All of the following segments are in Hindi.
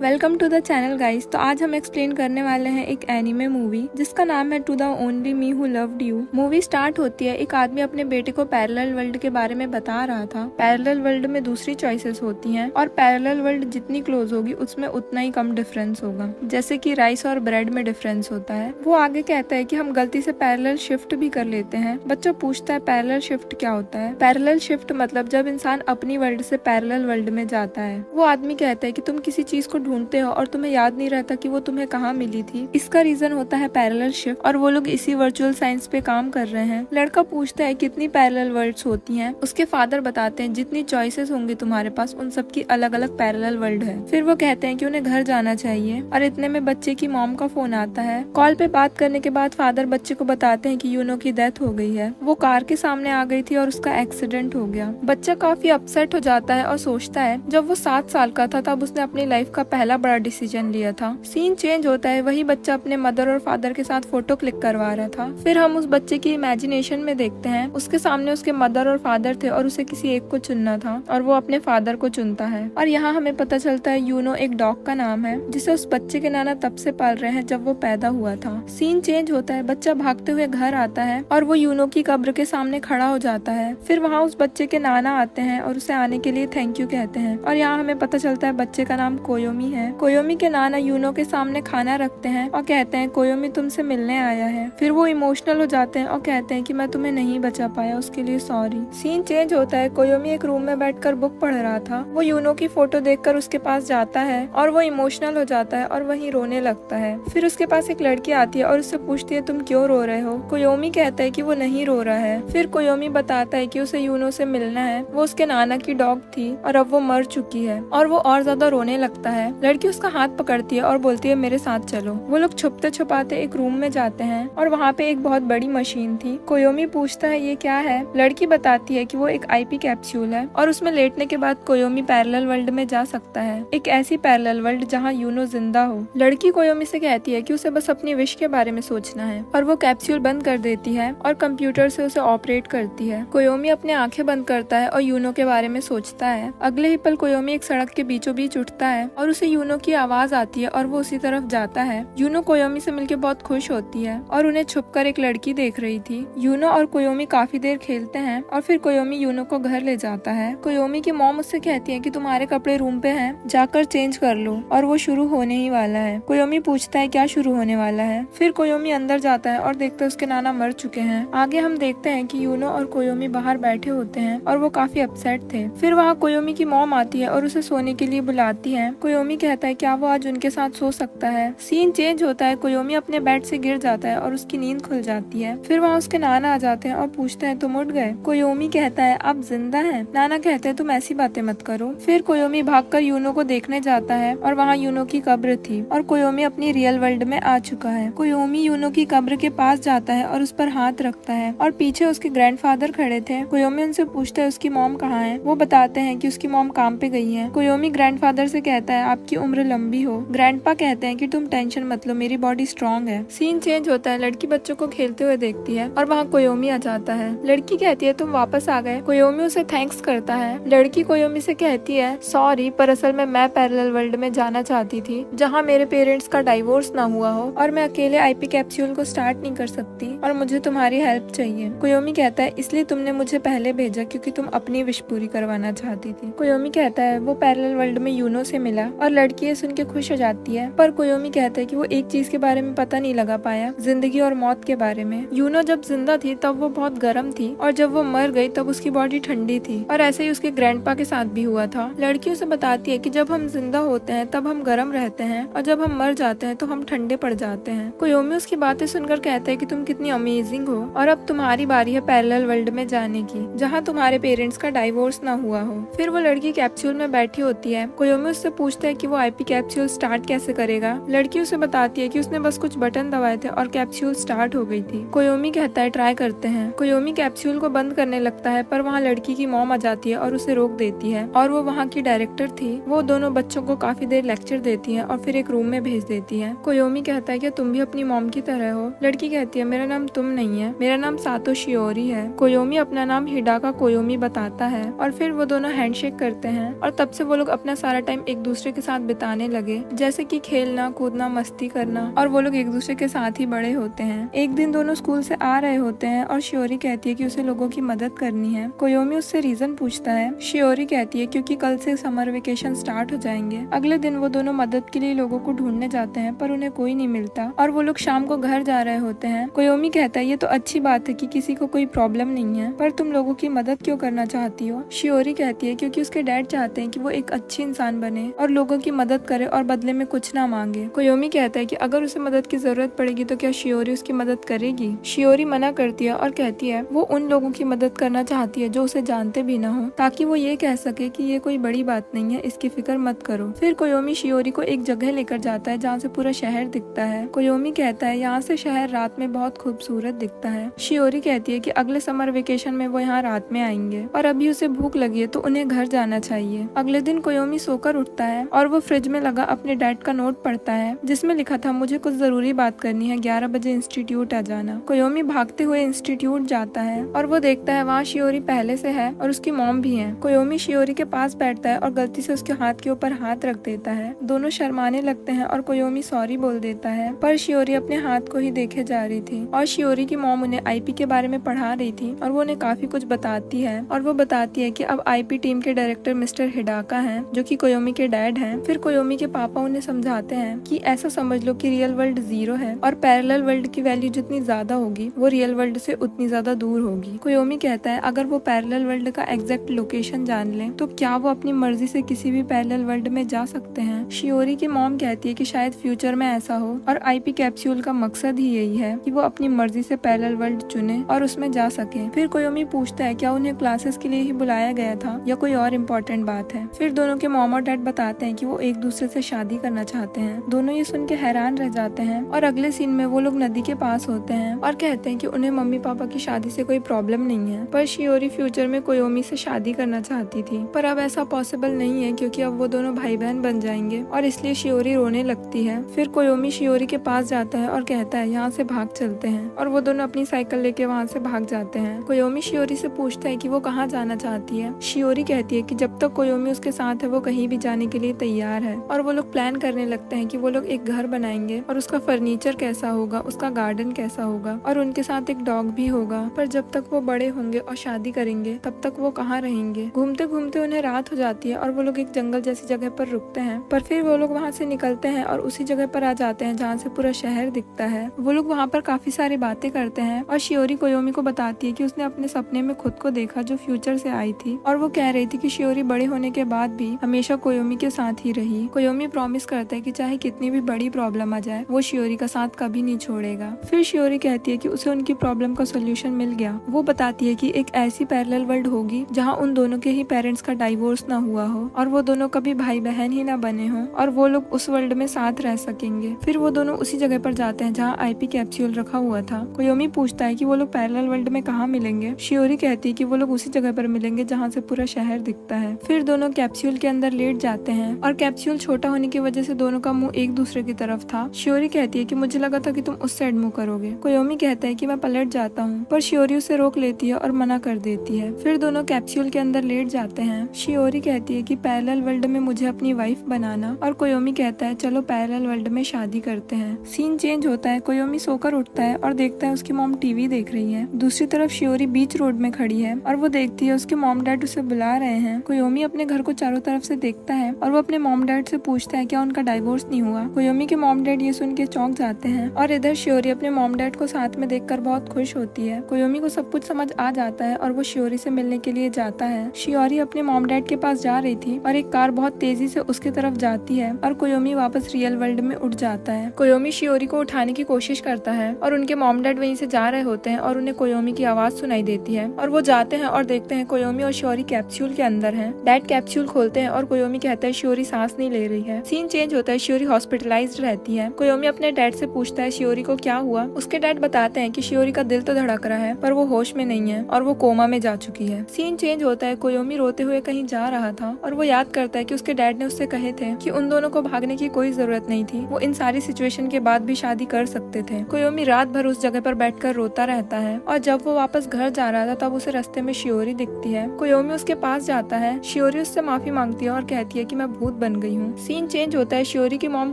Welcome to the channel guys. तो आज हम एक्सप्लेन करने वाले हैं एक एनिमे मूवी जिसका नाम है to the only me who loved you. Movie start होती है, एक आदमी अपने बेटे को पैरेलल वर्ल्ड के बारे में बता रहा था। पैरेलल वर्ल्ड में दूसरी चॉइसेस होती हैं और पैरेलल वर्ल्ड जितनी क्लोज होगी उसमें उतना ही कम डिफरेंस होगा, जैसे कि राइस और ब्रेड में डिफरेंस होता है। वो आगे कहता है कि हम गलती से पैरेलल शिफ्ट भी कर लेते हैं। बच्चा पूछता है पैरेलल शिफ्ट क्या होता है। पैरेलल शिफ्ट मतलब जब इंसान अपनी वर्ल्ड से पैरेलल वर्ल्ड में जाता है। वो आदमी कहता है कि तुम किसी चीज को ढूंढते हो और तुम्हें याद नहीं रहता कि वो तुम्हें कहाँ मिली थी। इसका रीजन होता है पैरेलल शिफ्ट और वो लोग इसी वर्चुअल साइंस पे काम कर रहे हैं। लड़का पूछता है कितनी पैरेलल वर्ल्ड्स होती हैं। उसके फादर बताते हैं जितनी चॉइसेस होंगी तुम्हारे पास उन सब की अलग अलग पैरेलल वर्ल्ड है। फिर वो कहते हैं कि उन्हें घर जाना चाहिए और इतने में बच्चे की मॉम का फोन आता है। कॉल पे बात करने के बाद फादर बच्चे को बताते हैं कि यूनो की डेथ हो गई है। वो कार के सामने आ गई थी और उसका एक्सीडेंट हो गया। बच्चा काफी अपसेट हो जाता है और सोचता है जब वो 7 साल का था तब उसने अपनी लाइफ का पहला बड़ा डिसीजन लिया था। सीन चेंज होता है, वही बच्चा अपने मदर और फादर के साथ फोटो क्लिक करवा रहा था। फिर हम उस बच्चे की इमेजिनेशन में देखते हैं, उसके सामने उसके मदर और फादर थे और उसे किसी एक को चुनना था और वो अपने फादर को चुनता है। और यहाँ हमें पता चलता है यूनो एक डॉग का नाम है जिसे उस बच्चे के नाना तब से पाल रहे हैं जब वो पैदा हुआ था। सीन चेंज होता है, बच्चा भागते हुए घर आता है और वो यूनो की कब्र के सामने खड़ा हो जाता है। फिर वहाँ उस बच्चे के नाना आते हैं और उसे आने के लिए थैंक यू कहते हैं। और यहाँ हमें पता चलता है बच्चे का नाम कोयोमी है। कोयोमी के नाना यूनो के सामने खाना रखते हैं और कहते हैं कोयोमी तुमसे मिलने आया है। फिर वो इमोशनल हो जाते हैं और कहते हैं कि मैं तुम्हें नहीं बचा पाया, उसके लिए सॉरी। सीन चेंज होता है, कोयोमी एक रूम में बैठकर बुक पढ़ रहा था। वो यूनो की फोटो देखकर उसके पास जाता है और वो इमोशनल हो जाता है और वहीं रोने लगता है। फिर उसके पास एक लड़की आती है और उससे पूछती है तुम क्यों रो रहे हो। कोयोमी कहता है कि वो नहीं रो रहा है। फिर कोयोमी बताता है कि उसे यूनो से मिलना है, वो उसके नाना की डॉग थी और अब वो मर चुकी है। और वो और ज्यादा रोने लगता है। लड़की उसका हाथ पकड़ती है और बोलती है मेरे साथ चलो। वो लोग छुपते छुपाते एक रूम में जाते हैं और वहाँ पे एक बहुत बड़ी मशीन थी। कोयोमी पूछता है ये क्या है। लड़की बताती है कि वो एक आईपी कैप्सूल है और उसमें लेटने के बाद कोयोमी पैरेलल वर्ल्ड में जा सकता है, एक ऐसी पैरेलल वर्ल्ड जहाँ यूनो जिंदा हो। लड़की कोयोमी से कहती है कि उसे बस अपनी विश के बारे में सोचना है और वो कैप्सूल बंद कर देती है और कंप्यूटर से उसे ऑपरेट करती है। कोयोमी अपने आंखें बंद करता है और यूनो के बारे में सोचता है। अगले ही पल कोयोमी एक सड़क के बीचों बीच उठता है और उसे यूनो की आवाज आती है और वो उसी तरफ जाता है। यूनो कोयोमी से मिलकर बहुत खुश होती है और उन्हें छुपकर एक लड़की देख रही थी। यूनो और कोयोमी काफी देर खेलते हैं और फिर कोयोमी यूनो को घर ले जाता है। कोयोमी की मॉम उससे कहती है कि तुम्हारे कपड़े रूम पे हैं, जाकर चेंज कर लो और वो शुरू होने ही वाला है। कोयोमी पूछता है क्या शुरू होने वाला है। फिर कोयोमी अंदर जाता है और देखता है उसके नाना मर चुके हैं। आगे हम देखते हैं कि यूनो और कोयोमी बाहर बैठे होते हैं और वो काफी अपसेट थे। फिर वहाँ कोयोमी की मॉम आती है और उसे सोने के लिए बुलाती है। कोयोमी कहता है क्या वो आज उनके साथ सो सकता है। सीन चेंज होता है, कोयोमी अपने बेड से गिर जाता है और उसकी नींद खुल जाती है। फिर वहाँ उसके नाना आ जाते हैं और पूछते हैं तुम उठ गए। कोयोमी कहता है आप जिंदा हैं। नाना कहते हैं तुम ऐसी बातें मत करो। फिर कोयोमी भागकर यूनो को देखने जाता है और वहाँ यूनो की कब्र थी और कोयोमी अपनी रियल वर्ल्ड में आ चुका है। कोयोमी यूनो की कब्र के पास जाता है और उस पर हाथ रखता है और पीछे उसके ग्रैंडफादर खड़े थे। कोयोमी उनसे पूछता है उसकी मॉम कहाँ है। वो बताते हैं कि उसकी मॉम काम पे गई है। कोयोमी ग्रैंडफादर से कहता है आपकी उम्र लंबी हो। ग्रैंडपा कहते हैं कि तुम टेंशन मत लो, मेरी बॉडी स्ट्रांग है। सीन चेंज होता है, लड़की बच्चों को खेलते हुए देखती है और वहाँ कोयोमी आ जाता है। लड़की कहती है तुम वापस आ गए। कोयोमी उसे थैंक्स करता है। लड़की कोयोमी से कहती है सॉरी, पर असल में मैं पैरेलल वर्ल्ड में जाना चाहती थी जहाँ मेरे पेरेंट्स का डाइवोर्स ना हुआ हो और मैं अकेले आईपी कैप्सूल को स्टार्ट नहीं कर सकती और मुझे तुम्हारी हेल्प चाहिए। कोयोमी कहता है इसलिए तुमने मुझे पहले भेजा क्योंकि तुम अपनी विश पूरी करवाना चाहती थी। कोयोमी कहता है वो पैरेलल वर्ल्ड में यूनो से मिला और लड़की ये सुन के खुश हो जाती है, पर कोयोमी कहता है कि वो एक चीज के बारे में पता नहीं लगा पाया, जिंदगी और मौत के बारे में। यूनो जब जिंदा थी तब वो बहुत गर्म थी और जब वो मर गई तब उसकी बॉडी ठंडी थी और ऐसे ही उसके ग्रैंडपा के साथ भी हुआ था। लड़की उसे बताती है कि जब हम जिंदा होते हैं तब हम गर्म रहते हैं और जब हम मर जाते हैं तो हम ठंडे पड़ जाते हैं। कोयोमी उसकी बातें सुनकर कहता है कि तुम कितनी अमेजिंग हो और अब तुम्हारी बारी है पैरेलल वर्ल्ड में जाने की जहाँ तुम्हारे पेरेंट्स का डाइवोर्स ना हुआ हो। फिर वो लड़की कैप्सूल में बैठी होती है। कोयोमी उससे पूछता है कि वो आईपी कैप्सूल स्टार्ट कैसे करेगा। लड़की उसे बताती है कि उसने बस कुछ बटन दबाए थे और कैप्सूल स्टार्ट हो गई थी। कोयोमी कहता है ट्राई करते हैं। कोयोमी कैप्सूल को बंद करने लगता है पर वहाँ लड़की की मॉम आ जाती है और उसे रोक देती है और वो वहाँ की डायरेक्टर थी। वो दोनों बच्चों को काफी देर लेक्चर देती है और फिर एक रूम में भेज देती है। कोयोमी कहता है कि तुम भी अपनी मॉम की तरह हो। लड़की कहती है मेरा नाम तुम नहीं है, मेरा नाम सातो शियोरी है। कोयोमी अपना नाम हिडाका कोयोमी बताता है और फिर वो दोनों हैंडशेक करते हैं और तब से वो लोग अपना सारा टाइम एक दूसरे के साथ साथ बिताने लगे, जैसे कि खेलना, कूदना, मस्ती करना, और वो लोग एक दूसरे के साथ ही बड़े होते हैं। एक दिन दोनों स्कूल से आ रहे होते हैं और शियोरी कहती है कि उसे लोगों की मदद करनी है। कोयोमी उससे रीजन पूछता है। शियोरी कहती है क्योंकि कल से समर वेकेशन स्टार्ट हो जाएंगे। अगले दिन वो दोनों मदद के लिए लोगों को ढूंढने जाते हैं, पर उन्हें कोई नहीं मिलता और वो लोग शाम को घर जा रहे होते हैं। कोयोमी कहता है ये तो अच्छी बात है कि किसी को कोई प्रॉब्लम नहीं है, पर तुम लोगों की मदद क्यों करना चाहती हो? शियोरी कहती है क्योंकि उसके डैड चाहते हैं कि वो एक अच्छी इंसान बने और लोगों की मदद करे और बदले में कुछ ना मांगे। कोयोमी कहता है कि अगर उसे मदद की जरूरत पड़ेगी तो क्या शियोरी उसकी मदद करेगी? शियोरी मना करती है और कहती है वो उन लोगों की मदद करना चाहती है जो उसे जानते भी ना हो, ताकि वो ये कह सके कि ये कोई बड़ी बात नहीं है, इसकी फिक्र मत करो। फिर कोयोमी शियोरी को एक जगह लेकर जाता है जहाँ से पूरा शहर दिखता है। कोयोमी कहता है यहाँ से शहर रात में बहुत खूबसूरत दिखता है। शियोरी कहती है कि अगले समर वेकेशन में वो यहाँ रात में आएंगे और अभी उसे भूख लगी है तो उन्हें घर जाना चाहिए। अगले दिन कोयोमी सोकर उठता है और वो फ्रिज में लगा अपने डैड का नोट पढ़ता है जिसमें लिखा था मुझे कुछ जरूरी बात करनी है, 11 बजे इंस्टीट्यूट आ जाना। कोयोमी भागते हुए इंस्टीट्यूट जाता है और वो देखता है वहाँ शियोरी पहले से है और उसकी मॉम भी है। कोयोमी शियोरी के पास बैठता है और गलती से उसके हाथ के ऊपर हाथ रख देता है। दोनों शर्माने लगते हैं और कोयोमी सॉरी बोल देता है, पर शियोरी अपने हाथ को ही देखे जा रही थी और शियोरी की मॉम उन्हें आईपी के बारे में पढ़ा रही थी और वो उन्हें काफी कुछ बताती है और वो बताती है कि अब आईपी टीम के डायरेक्टर मिस्टर हिडाका हैं, जो कि कोयोमी के डैड हैं। फिर कोयोमी के पापा उन्हें समझाते हैं कि ऐसा समझ लो कि रियल वर्ल्ड 0 है और पैरेलल वर्ल्ड की वैल्यू जितनी ज्यादा होगी वो रियल वर्ल्ड से उतनी ज्यादा दूर होगी। कोयोमी कहता है अगर वो पैरेलल वर्ल्ड का एग्जैक्ट लोकेशन जान ले तो क्या वो अपनी मर्जी से किसी भी पैरेलल वर्ल्ड में जा सकते हैं। शियोरी की मॉम कहती है कि शायद फ्यूचर में ऐसा हो और आईपी कैप्सूल का मकसद ही यही है कि वो अपनी मर्जी से पैरेलल वर्ल्ड चुने और उसमें जा सके। फिर कोयोमी पूछता है क्या उन्हें क्लासेस के लिए ही बुलाया गया था या कोई और इम्पोर्टेंट बात है। फिर दोनों के मॉम और डैड बताते हैं कि वो एक दूसरे से शादी करना चाहते हैं। दोनों ये सुन के हैरान रह जाते हैं और अगले सीन में वो लोग नदी के पास होते हैं और कहते हैं कि उन्हें मम्मी पापा की शादी से कोई प्रॉब्लम नहीं है, पर शियोरी फ्यूचर में कोयोमी से शादी करना चाहती थी, पर अब ऐसा पॉसिबल नहीं है क्योंकि अब वो दोनों भाई बहन बन जाएंगे और इसलिए शियोरी रोने लगती है। फिर कोयोमी शियोरी के पास जाता है और कहता है यहाँ से भाग चलते हैं और वो दोनों अपनी साइकिल लेके वहाँ से भाग जाते हैं। कोयोमी शियोरी से पूछता है कि वो कहाँ जाना चाहती है। शियोरी कहती है कि जब तक कोयोमी उसके साथ है वो कहीं भी जाने के लिए तैयार है और वो लोग प्लान करने लगते हैं कि वो लोग एक घर बनाएंगे और उसका फर्नीचर कैसा होगा, उसका गार्डन कैसा होगा और उनके साथ एक डॉग भी होगा। पर जब तक वो बड़े होंगे और शादी करेंगे तब तक वो कहाँ रहेंगे। घूमते घूमते उन्हें रात हो जाती है और वो लोग एक जंगल जैसी जगह पर रुकते हैं, पर फिर वो लोग वहाँ से निकलते हैं और उसी जगह पर आ जाते हैं जहाँ से पूरा शहर दिखता है। वो लोग वहाँ पर काफी सारी बातें करते हैं और शियोरी कोयोमी को बताती है कि उसने अपने सपने में खुद को देखा जो फ्यूचर से आई थी और वो कह रही थी कि शियोरी बड़े होने के बाद भी हमेशा कोयोमी के साथ ही रही। कोयोमी प्रॉमिस करता है कि चाहे कितनी भी बड़ी प्रॉब्लम आ जाए वो शियोरी का साथ कभी नहीं छोड़ेगा। फिर शियोरी कहती है कि उसे उनकी प्रॉब्लम का सोल्यूशन मिल गया। वो बताती है कि एक ऐसी पैरेलल वर्ल्ड होगी जहाँ उन दोनों के ही पेरेंट्स का डाइवोर्स ना हुआ हो और वो दोनों कभी भाई बहन ही ना बने हो और वो लोग उस वर्ल्ड में साथ रह सकेंगे। फिर वो दोनों उसी जगह पर जाते हैं जहाँ आईपी कैप्सूल रखा हुआ था। कोयोमी पूछता है कि वो लोग पैरेलल वर्ल्ड में कहाँ मिलेंगे। शियोरी कहती है कि वो लोग उसी जगह पर मिलेंगे जहाँ से पूरा शहर दिखता है। फिर दोनों कैप्सूल के अंदर लेट जाते हैं और कैप्सूल छोटा होने की वजह से दोनों का मुंह एक दूसरे की तरफ था। शियोरी कहती है कि मुझे लगा था कि तुम उस साइड मुंह करोगे। कोयोमी कहता है कि मैं पलट जाता हूँ, पर शियोरी उसे रोक लेती है और मना कर देती है। फिर दोनों कैप्सूल के अंदर लेट जाते हैं। शियोरी कहती है कि पैरेलल वर्ल्ड में मुझे अपनी वाइफ बनाना और कोयोमी कहता है चलो पैरेलल वर्ल्ड में शादी करते हैं। सीन चेंज होता है। कोयोमी सोकर उठता है और देखता है उसकी मॉम टीवी देख रही है। दूसरी तरफ शियोरी बीच रोड में खड़ी है और वो देखती है उसके मॉम डैड उसे बुला रहे हैं। कोयोमी अपने घर को चारों तरफ से देखता है और वो अपने मॉम डैड से पूछता है क्या उनका डाइवोर्स नहीं हुआ। कोयोमी के मॉम डैड ये सुन के चौंक जाते हैं और इधर शियोरी अपने मॉम डैड को साथ में देखकर बहुत खुश होती है। कोयोमी को सब कुछ समझ आ जाता है और वो शियोरी से मिलने के लिए जाता है। शियोरी अपने मॉम डैड के पास जा रही थी और एक कार बहुत तेजी से उसकी तरफ जाती है और कोयोमी वापस रियल वर्ल्ड में उठ जाता है। कोयोमी शियोरी को उठाने की कोशिश करता है और उनके मॉम डैड वहीं से जा रहे होते हैं और उन्हें कोयोमी की आवाज सुनाई देती है और वो जाते हैं और देखते हैं कोयोमी और शियोरी कैप्सूल के अंदर हैं। डैड कैप्सूल खोलते हैं और कोयोमी कहता है शियोरी सांस नहीं ले रही है। सीन चेंज होता है। शियोरी हॉस्पिटलाइज्ड रहती है। कोयोमी अपने डैड से पूछता है शियोरी को क्या हुआ। उसके डैड बताते हैं कि शियोरी का दिल तो धड़क रहा है पर वो होश में नहीं है और वो कोमा में जा चुकी है। सीन चेंज होता है। कोयोमी रोते हुए कहीं जा रहा था और वो याद करता है कि उसके डैड ने उससे कहे थे कि उन दोनों को भागने की कोई जरूरत नहीं थी, वो इन सारी सिचुएशन के बाद भी शादी कर सकते थे। कोयोमी रात भर उस जगह पर बैठकर रोता रहता है और जब वो वापस घर जा रहा था तब उसे रास्ते में शियोरी दिखती है। कोयोमी उसके पास जाता है। शियोरी उससे माफी मांगती है और कहती है कि मैं भूत भूत बन गई हूँ। सीन चेंज होता है। शियोरी की मॉम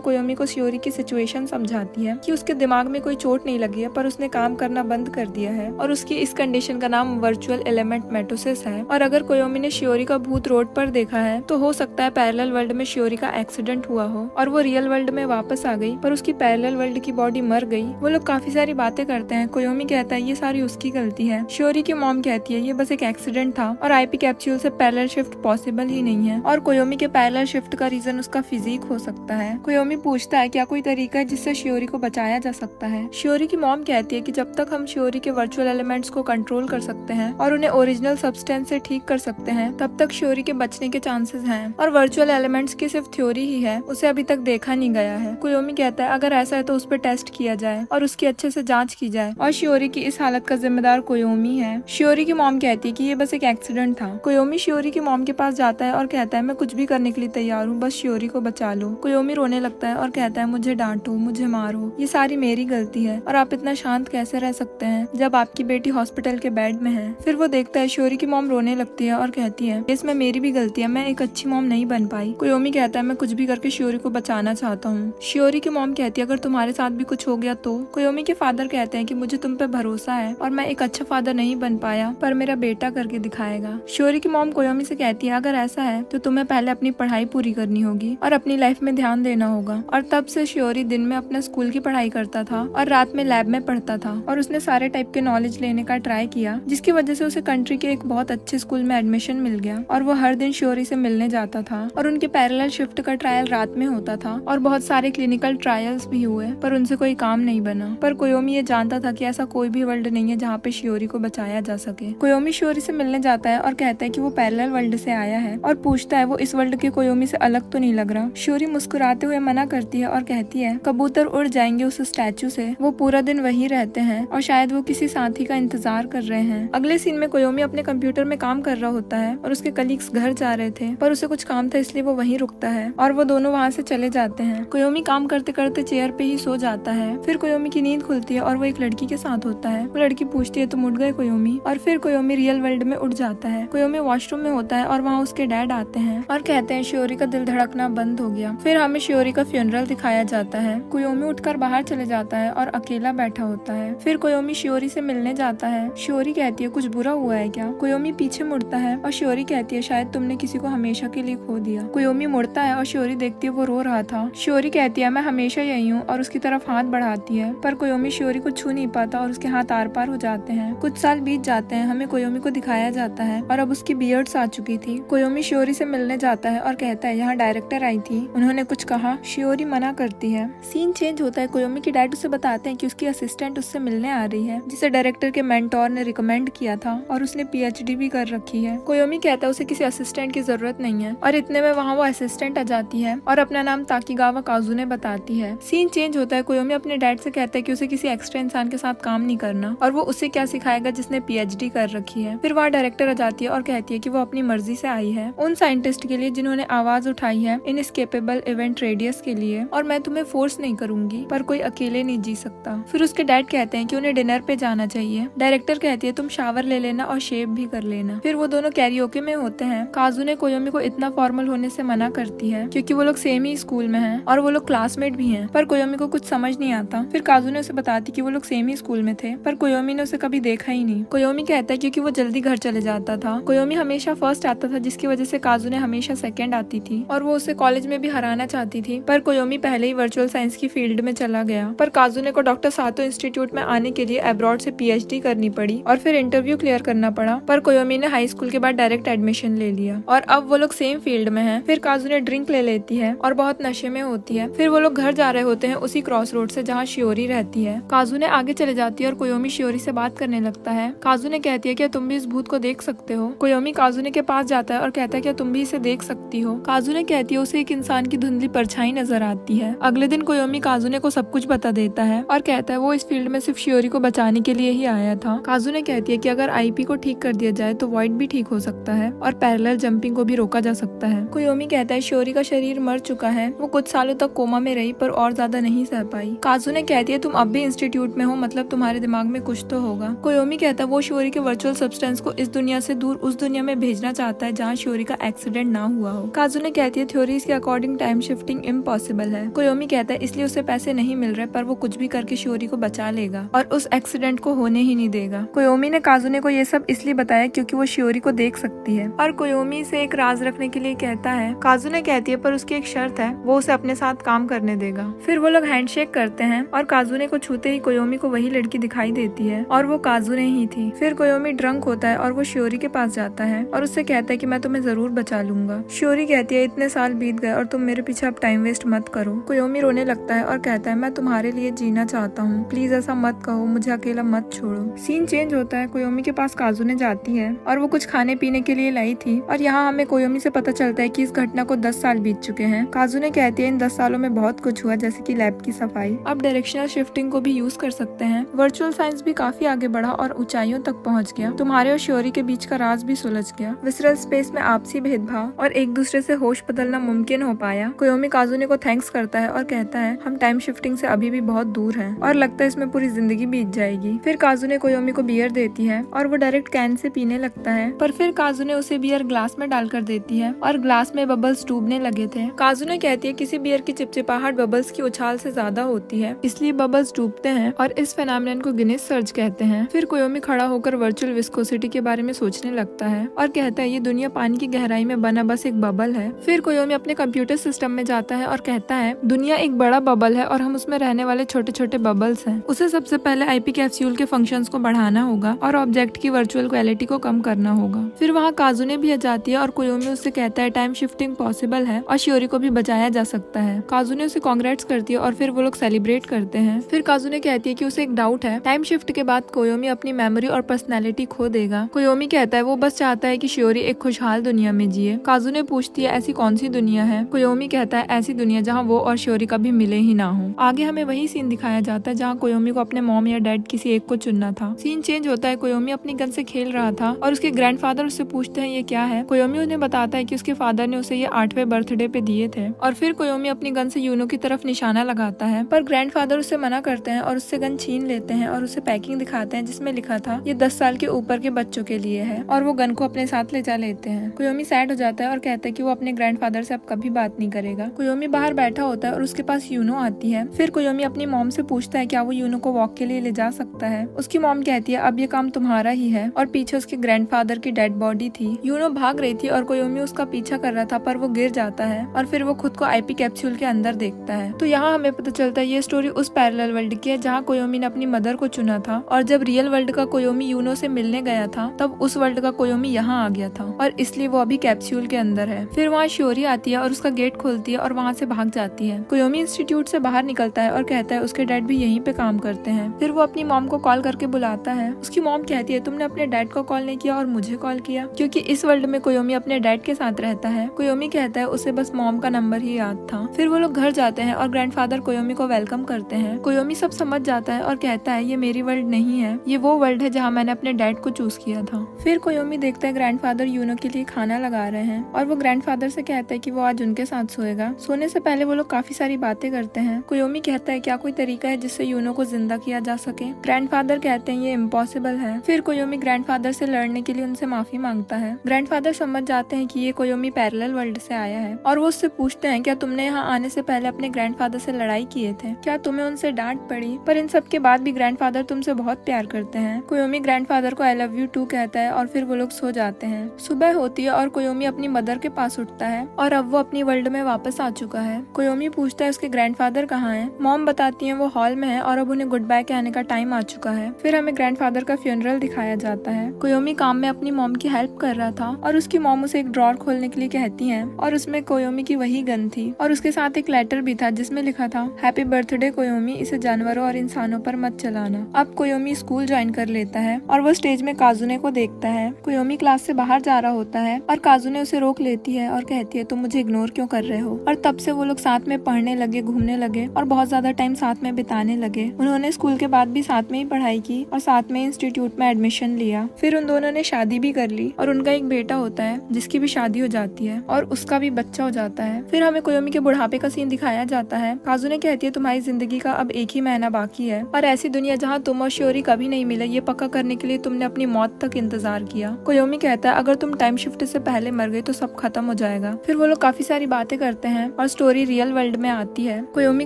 कोयोमी को शियोरी की सिचुएशन समझाती है कि उसके दिमाग में कोई चोट नहीं लगी है, पर उसने काम करना बंद कर दिया है और उसकी इस कंडीशन का नाम वर्चुअल एलिमेंट मेटोसिस है। और अगर कोयोमी ने शियोरी का भूत रोड पर देखा है तो हो सकता है पैरेलल वर्ल्ड में शियोरी का एक्सीडेंट हुआ हो और वो रियल वर्ल्ड में वापस आ गई, पर उसकी पैरेलल वर्ल्ड की बॉडी मर गई। वो लोग काफी सारी बातें करते हैं। कोयोमी कहता है ये सारी उसकी गलती है। शियोरी की मॉम कहती है ये बस एक एक्सीडेंट था और आईपी कैप्सूल से पैरेलल शिफ्ट पॉसिबल ही नहीं है और कोयोमी के पैरेलल शिफ्ट का रीजन उसका फिजिक हो सकता है। कोयोमी पूछता है क्या कोई तरीका है जिससे शियोरी को बचाया जा सकता है। शियोरी की मॉम कहती है कि जब तक हम शियोरी के वर्चुअल एलिमेंट्स को कंट्रोल कर सकते हैं और उन्हें ओरिजिनल सब्सटेंस से ठीक कर सकते हैं तब तक शियोरी के बचने के चांसेस हैं और वर्चुअल एलिमेंट्स की सिर्फ थ्योरी ही है, उसे अभी तक देखा नहीं गया है। कोयोमी कहता है अगर ऐसा है तो उस पर टेस्ट किया जाए और उसकी अच्छे से जांच की जाए और शियोरी की इस हालत का जिम्मेदार कोयोमी है। शियोरी की मॉम कहती है कि ये बस एक एक्सीडेंट था। कोयोमी शियोरी की मॉम के पास जाता है और कहता है मैं कुछ भी करने के लिए तैयार हूँ, बस शियोरी को बचा लो। कोयोमी रोने लगता है और कहता है मुझे डांटो, मुझे मारो, ये सारी मेरी गलती है और आप इतना शांत कैसे रह सकते हैं जब आपकी बेटी हॉस्पिटल के बेड में है। फिर वो देखता है शियोरी की मॉम रोने लगती है और कहती है इसमें मेरी भी गलती है, मैं एक अच्छी मॉम नहीं बन पाई। कोयोमी कहता है मैं कुछ भी करके शियोरी को बचाना चाहता हूँ। शियोरी की मॉम कहती है अगर तुम्हारे साथ भी कुछ हो गया तो। कोयोमी के फादर कहते हैं कि मुझे तुम पे भरोसा है और मैं एक अच्छा फादर नहीं बन पाया पर मेरा बेटा करके दिखाएगा। शियोरी की मॉम कोयोमी से कहती है अगर ऐसा है तो तुम्हें पहले अपनी पढ़ाई पूरी करनी होगी और अपनी लाइफ में ध्यान देना होगा। और तब से शियोरी दिन में अपने स्कूल की पढ़ाई करता था और रात में लैब में पढ़ता था और उसने सारे टाइप के नॉलेज लेने का ट्राई किया जिसकी वजह से उसे कंट्री के एक बहुत अच्छे स्कूल में एडमिशन मिल गया और वो हर दिन शियोरी से मिलने जाता था और उनके पैरेलल शिफ्ट का ट्रायल रात में होता था और बहुत सारे क्लिनिकल ट्रायल्स भी हुए पर उनसे कोई काम नहीं बना। पर कोयोमी ये जानता था कि ऐसा कोई भी वर्ल्ड नहीं है जहाँ पे शियोरी को बचाया जा सके। कोयोमी शियोरी से मिलने जाता है और कहता है कि वो पैरेलल वर्ल्ड से आया है और पूछता है वो इस वर्ल्ड के कोयोमी से अलग तो नहीं लग रहा। शियोरी मुस्कुराते हुए मना करती है और कहती है कबूतर उड़ जाएंगे उस स्टैचू से, वो पूरा दिन वही रहते हैं और शायद वो किसी साथी का इंतजार कर रहे हैं। अगले सीन में कोयोमी अपने कंप्यूटर में काम कर रहा होता है और उसके कलीग्स घर जा रहे थे पर उसे कुछ काम था इसलिए वो वहीं रुकता है और वो दोनों वहाँ से चले जाते हैं। कोयोमी काम करते करते चेयर पे ही सो जाता है। फिर कोयोमी की नींद खुलती है और वो एक लड़की के साथ होता है। वो लड़की पूछती है तुम उठ गए कोयोमी, और फिर कोयोमी रियल वर्ल्ड में उठ जाता है। कोयोमी वॉशरूम में होता है और वहाँ उसके डैड आते हैं और कहते हैं शियोरी का दिल धड़कना बंद हो गया। फिर हमें शियोरी का फ्यूनरल दिखाया जाता है। कोयोमी उठकर बाहर चले जाता है और अकेला बैठा होता है। फिर कोयोमी शियोरी से मिलने जाता है। शियोरी कहती है कुछ बुरा हुआ है क्या। कोयोमी पीछे मुड़ता है और शियोरी कहती है शायद तुमने किसी को हमेशा के लिए खो दिया। कोयोमी मुड़ता है और शियोरी देखती है वो रो रहा था। शियोरी कहती है मैं हमेशा यही हूँ और उसकी तरफ हाथ बढ़ाती है पर कोयोमी शियोरी को छू नहीं पाता और उसके हाथ आर पार हो जाते हैं। कुछ साल बीत जाते हैं। हमें कोयोमी को दिखाया जाता है और अब उसकी बियर्ड्स आ चुकी थी। कोयोमी शियोरी से मिलने जाता है और कहता है यहाँ डायरेक्टर आई थी, उन्होंने कुछ कहा। शियोरी मना करती है। सीन चेंज होता है। कोयोमी के डैड उसे बताते हैं कि उसकी असिस्टेंट उससे मिलने आ रही है जिसे डायरेक्टर के मेंटोर ने रिकमेंड किया था और उसने पीएचडी भी कर रखी है। कोयोमी कहता है उसे किसी असिस्टेंट की जरूरत नहीं है और इतने में वहाँ वो असिस्टेंट आ जाती है और अपना नाम ताकीगावा काजुने बताती है। सीन चेंज होता है। कोयोमी अपने डैड से कहता है कि उसे किसी एक्स्ट्रा इंसान के साथ काम नहीं करना और वो उसे क्या सिखाएगा जिसने पीएचडी कर रखी है। फिर वहाँ डायरेक्टर आ जाती है और कहती है कि वो अपनी मर्जी से आई है उन साइंटिस्ट के लिए जिन्होंने आवाज उठाई है इनएस्केपेबल इवेंट रेडियस के लिए, और मैं तुम्हें फोर्स नहीं करूंगी पर कोई अकेले नहीं जी सकता। फिर उसके डैड कहते हैं कि उन्हें डिनर पे जाना चाहिए। डायरेक्टर कहती है तुम शावर ले लेना और शेव भी कर लेना। फिर वो दोनों कैरियोके में होते हैं। काजुने कोयोमी को इतना फॉर्मल होने से मना करती है क्योंकि वो लोग सेम ही स्कूल में हैं और वो लोग क्लासमेट भी हैं, पर कोयोमी को कुछ समझ नहीं आता। फिर काजुने उसे बताती कि वो लोग सेम ही स्कूल में थे पर कोयोमी ने उसे कभी देखा ही नहीं। कोयोमी कहता है क्योंकि वो जल्दी घर चले जाता था। कोयोमी हमेशा फर्स्ट आता था जिसकी वजह से काजुने हमेशा सेकंड आती थी और वो उसे कॉलेज में भी हराना चाहती थी, पर कोयोमी पहले ही वर्चुअल साइंस की फील्ड में चला गया। पर काजुने को डॉक्टर सातो इंस्टीट्यूट में आने के लिए अब्रॉड से पीएचडी करनी पड़ी और फिर इंटरव्यू क्लियर करना पड़ा, पर कोयोमी ने हाई स्कूल के बाद डायरेक्ट एडमिशन ले लिया और अब वो लोग सेम फील्ड में हैं। फिर काजुने ड्रिंक ले लेती है और बहुत नशे में होती है। फिर वो लोग घर जा रहे होते हैं उसी क्रॉस रोड से जहाँ शियोरी रहती है। काजुने आगे चले जाती है और कोयोमी शियोरी से बात करने लगता है। काजुने कहती है क्या तुम भी इस भूत को देख सकते हो। कोयोमी काजुने के पास जाता है और कहता है क्या तुम भी इसे देख सकती हो। काजुने कहती है उसे एक इंसान की धुंधली परछाई नजर आती है। अगले दिन कोयोमी काजुने को सब कुछ बता देता है और कहता है वो इस फील्ड में सिर्फ शियोरी को बचाने के लिए ही आया था। काजुने कहती है कि अगर आईपी को ठीक कर दिया जाए तो वॉइड भी ठीक हो सकता है और पैरेलल जंपिंग को भी रोका जा सकता है। कोयोमी कहता है शियोरी का शरीर मर चुका है, वो कुछ सालों तक कोमा में रही पर और ज्यादा नहीं सह पाई। काजुने कहती है तुम अब भी इंस्टीट्यूट में हो, मतलब तुम्हारे दिमाग में कुछ तो होगा। कोयोमी कहता है वो शियोरी के वर्चुअल सब्सटेंस को इस दुनिया से दूर उस दुनिया में भेजना चाहता है जहाँ शियोरी का एक्सीडेंट ना हुआ हो। काजुने काजुने कहती है थ्योरीज के अकॉर्डिंग टाइम शिफ्टिंग इम्पॉसिबल है। कोयोमी कहता है इसलिए उसे पैसे नहीं मिल रहे, पर वो कुछ भी करके शियोरी को बचा लेगा और उस एक्सीडेंट को होने ही नहीं देगा। कोयोमी ने काजुने को ये सब इसलिए बताया क्योंकि वो शियोरी को देख सकती है और कोयोमी से एक राज रखने के लिए कहता है। काजुने कहती है पर उसकी एक शर्त है, वो उसे अपने साथ काम करने देगा। फिर वो लोग हैंडशेक करते हैं और काजुने को छूते ही कोयोमी को वही लड़की दिखाई देती है और वो काजुने ही थी। फिर कोयोमी ड्रंक होता है और वो शियोरी के पास जाता है और उससे कहता है कि मैं तुम्हें जरूर बचा लूंगा। शियोरी कहती है इतने साल बीत गए और तुम मेरे पीछे अब टाइम वेस्ट मत करो। कोयोमी रोने लगता है और कहता है मैं तुम्हारे लिए जीना चाहता हूँ, प्लीज ऐसा मत कहो, मुझे अकेला मत छोड़ो। सीन चेंज होता है, कोयोमी के पास काजुने जाती है और वो कुछ खाने पीने के लिए लाई थी और यहाँ हमें कोयोमी से पता चलता है कि इस घटना को 10 साल बीत चुके हैं। काजुने कहती है इन 10 सालों में बहुत कुछ हुआ, जैसे कि लैब की सफाई। अब डायरेक्शनल शिफ्टिंग को भी यूज कर सकते हैं। वर्चुअल साइंस भी काफी आगे बढ़ा और ऊंचाइयों तक पहुंच गया। तुम्हारे और शियोरी के बीच का राज भी सुलझ गया। विसरल स्पेस में आपसी भेदभाव और एक दूसरे से होश बदलना मुमकिन हो पाया। कोयोमी काजुने को थैंक्स करता है और कहता है हम टाइम शिफ्टिंग से अभी भी बहुत दूर हैं और लगता है इसमें पूरी जिंदगी बीत जाएगी। फिर काजुने कोयोमी को बियर देती है और वो डायरेक्ट कैन से पीने लगता है, पर फिर काजुने उसे बियर ग्लास में डालकर देती है और ग्लास में बबल्स डूबने लगे थे। काजुने कहती है किसी बियर की चिपचिपाहट बबल्स की उछाल से ज्यादा होती है, इसलिए बबल्स डूबते हैं और इस फेनोमेनन को गिनेस सर्ज कहते हैं। फिर कोयोमी खड़ा होकर वर्चुअल विस्कोसिटी के बारे में सोचने लगता है और कहता है ये दुनिया पानी की गहराई में बना बस एक बबल है। फिर कोयोमी अपने कंप्यूटर सिस्टम में जाता है और कहता है दुनिया एक बड़ा बबल है और हम उसमें रहने वाले छोटे छोटे बबल्स हैं। उसे सबसे पहले आईपी कैप्सूल के फंक्शंस को बढ़ाना होगा और ऑब्जेक्ट की वर्चुअल क्वालिटी को कम करना होगा। फिर वहाँ काजुने भी आ जाती है और कोयोमी उससे कहता है टाइम शिफ्टिंग पॉसिबल है और शियोरी को भी बचाया जा सकता है। काजुने उसे कांग्रेट्स करती है और फिर वो लोग सेलिब्रेट करते हैं। फिर काजुने कहती है कि उसे एक डाउट है, टाइम शिफ्ट के बाद कोयोमी अपनी मेमोरी और पर्सनैलिटी खो देगा। कोयोमी कहता है वो बस चाहता है कि शियोरी एक खुशहाल दुनिया में जिए। काजुने पूछती है ऐसी कौन सी दुनिया है। कोयोमी कहता है ऐसी दुनिया जहाँ वो और शियोरी कभी मिले ही ना हो। आगे हमें वही सीन दिखाया जाता है जहाँ कोयोमी को अपने मॉम या डैड किसी एक को चुनना था। सीन चेंज होता है, कोयोमी अपनी गन से खेल रहा था और उसके ग्रैंडफादर उससे पूछते हैं ये क्या है। कोयोमी उन्हें बताता है कि उसके फादर ने उसे ये 8वें बर्थडे पे दिए थे और फिर कोयोमी अपनी गन से यूनो की तरफ निशाना लगाता है, पर ग्रैंडफादर उससे मना करते हैं और उससे गन छीन लेते हैं और उसे पैकिंग दिखाते हैं जिसमें लिखा था ये 10 साल के ऊपर के बच्चों के लिए है और वो गन को अपने साथ ले जा लेते हैं। कोयोमी सैड हो जाता है और कहता है कि वो अपने ग्रैंडफादर से अब कभी बात नहीं करेगा। कोयोमी बाहर बैठा होता है और उसके पास यूनो आती है। फिर कोयोमी अपनी मॉम से पूछता है क्या वो यूनो को वॉक के लिए ले जा सकता है। उसकी मॉम कहती है अब ये काम तुम्हारा ही है और पीछे उसके ग्रैंडफादर की डेड बॉडी थी। यूनो भाग रही थी और कोयोमी उसका पीछा कर रहा था, पर वो गिर जाता है और फिर वो खुद को आईपी कैप्सूल के अंदर देखता है। तो यहाँ हमें पता चलता है ये स्टोरी उस पैरेलल वर्ल्ड की है जहाँ कोयोमी ने अपनी मदर को चुना था और जब रियल वर्ल्ड का कोयोमी यूनो से मिलने गया था तब उस वर्ल्ड का कोयोमी यहाँ आ गया था और इसलिए वो अभी कैप्सूल के अंदर है। फिर वहाँ शियोरी आती है और उसका गेट खोलती है और वहाँ से भाग जाती है। कोयोमी इंस्टीट्यूट से बाहर निकलता है और कहता है उसके डैड भी यहीं पे काम करते हैं। फिर वो अपनी मॉम को कॉल करके बुलाता है। उसकी मॉम कहती है तुमने अपने डैड को कॉल नहीं किया और मुझे कॉल किया, क्योंकि इस वर्ल्ड में कोयोमी अपने डैड के साथ रहता है। कोयोमी कहता है उसे बस मॉम का नंबर ही याद था। फिर वो लोग घर जाते हैं और ग्रैंडफादर कोयोमी को वेलकम करते हैं। कोयोमी सब समझ जाता है और कहता है ये मेरी वर्ल्ड नहीं है, ये वो वर्ल्ड है जहाँ मैंने अपने डैड को चूज किया था। फिर कोयोमी देखता है ग्रैंडफादर यूनो के लिए खाना लगा रहे हैं और वो ग्रैंडफादर से कहता है कि वो आज उनके साथ सोएगा। सोने से पहले वो लोग काफी सारी बातें करते हैं। कोयोमी कहता है क्या कोई तरीका है जिससे यूनो को जिंदा किया जा सके। ग्रैंडफादर कहते हैं ये इम्पॉसिबल है। फिर कोयोमी ग्रैंडफादर से लड़ने के लिए उनसे माफी मांगता है। ग्रैंडफादर समझ जाते हैं कि ये कोयोमी पैरेलल वर्ल्ड से आया है और वो उससे पूछते हैं क्या तुमने यहाँ आने से पहले अपने ग्रैंडफादर से लड़ाई किए थे, क्या तुम्हें उनसे डांट पड़ी। पर इन सब के बाद भी ग्रैंडफादर तुमसे बहुत प्यार करते हैं। कोयोमी ग्रैंडफादर को आई लव यू टू कहता है और फिर वो लोग सो जाते हैं। सुबह होती है और कोयोमी अपनी मदर के पास उठता है और अब वो अपनी वर्ल्ड में वापस आ चुका है। कोयोमी पूछता है उसके ग्रैंडफादर कहाँ हैं। मॉम बताती है वो हॉल में है और अब उन्हें गुड बाय कहने का टाइम आ चुका है। फिर हमें ग्रैंडफादर का फ्यूनरल दिखाया जाता है। कोयोमी काम में अपनी मॉम की हेल्प कर रहा था और उसकी मॉम उसे एक ड्रॉर खोलने के लिए कहती है और उसमें कोयोमी की वही गन थी और उसके साथ एक लेटर भी था जिसमें लिखा था हैप्पी बर्थडे कोयोमी, इसे जानवरों और इंसानों पर मत चलाना। अब कोयोमी स्कूल ज्वाइन कर लेता है और वो स्टेज में काजुने को देखता है। कोयोमी क्लास से बाहर जा रहा होता है और काजुने उसे रोक लेती है और कहती है तुम मुझे इग्नोर क्यों कर रहे हो। और तब से वो लोग साथ में पढ़ने लगे, घूमने लगे और बहुत ज्यादा टाइम साथ में बिताने लगे। उन्होंने स्कूल के बाद भी साथ में ही पढ़ाई की और साथ में इंस्टीट्यूट में एडमिशन लिया। फिर उन दोनों ने शादी भी कर ली और उनका एक बेटा होता है जिसकी भी शादी हो जाती है और उसका भी बच्चा हो जाता है। फिर हमें कोयोमी के बुढ़ापे का सीन दिखाया जाता है। काजुने कहती है तुम्हारी जिंदगी का अब एक ही महीना बाकी है और ऐसी दुनिया जहाँ तुम और शियोरी कभी नहीं मिले ये पक्का करने के लिए तुमने अपनी मौत तक इंतजार किया। कोयोमी कहता है अगर तुम टाइम शिफ्ट से पहले मर गए तो सब खत्म हो जाएगा। जाएगा। फिर वो लोग काफी सारी बातें करते हैं और स्टोरी रियल वर्ल्ड में आती है। कोयोमी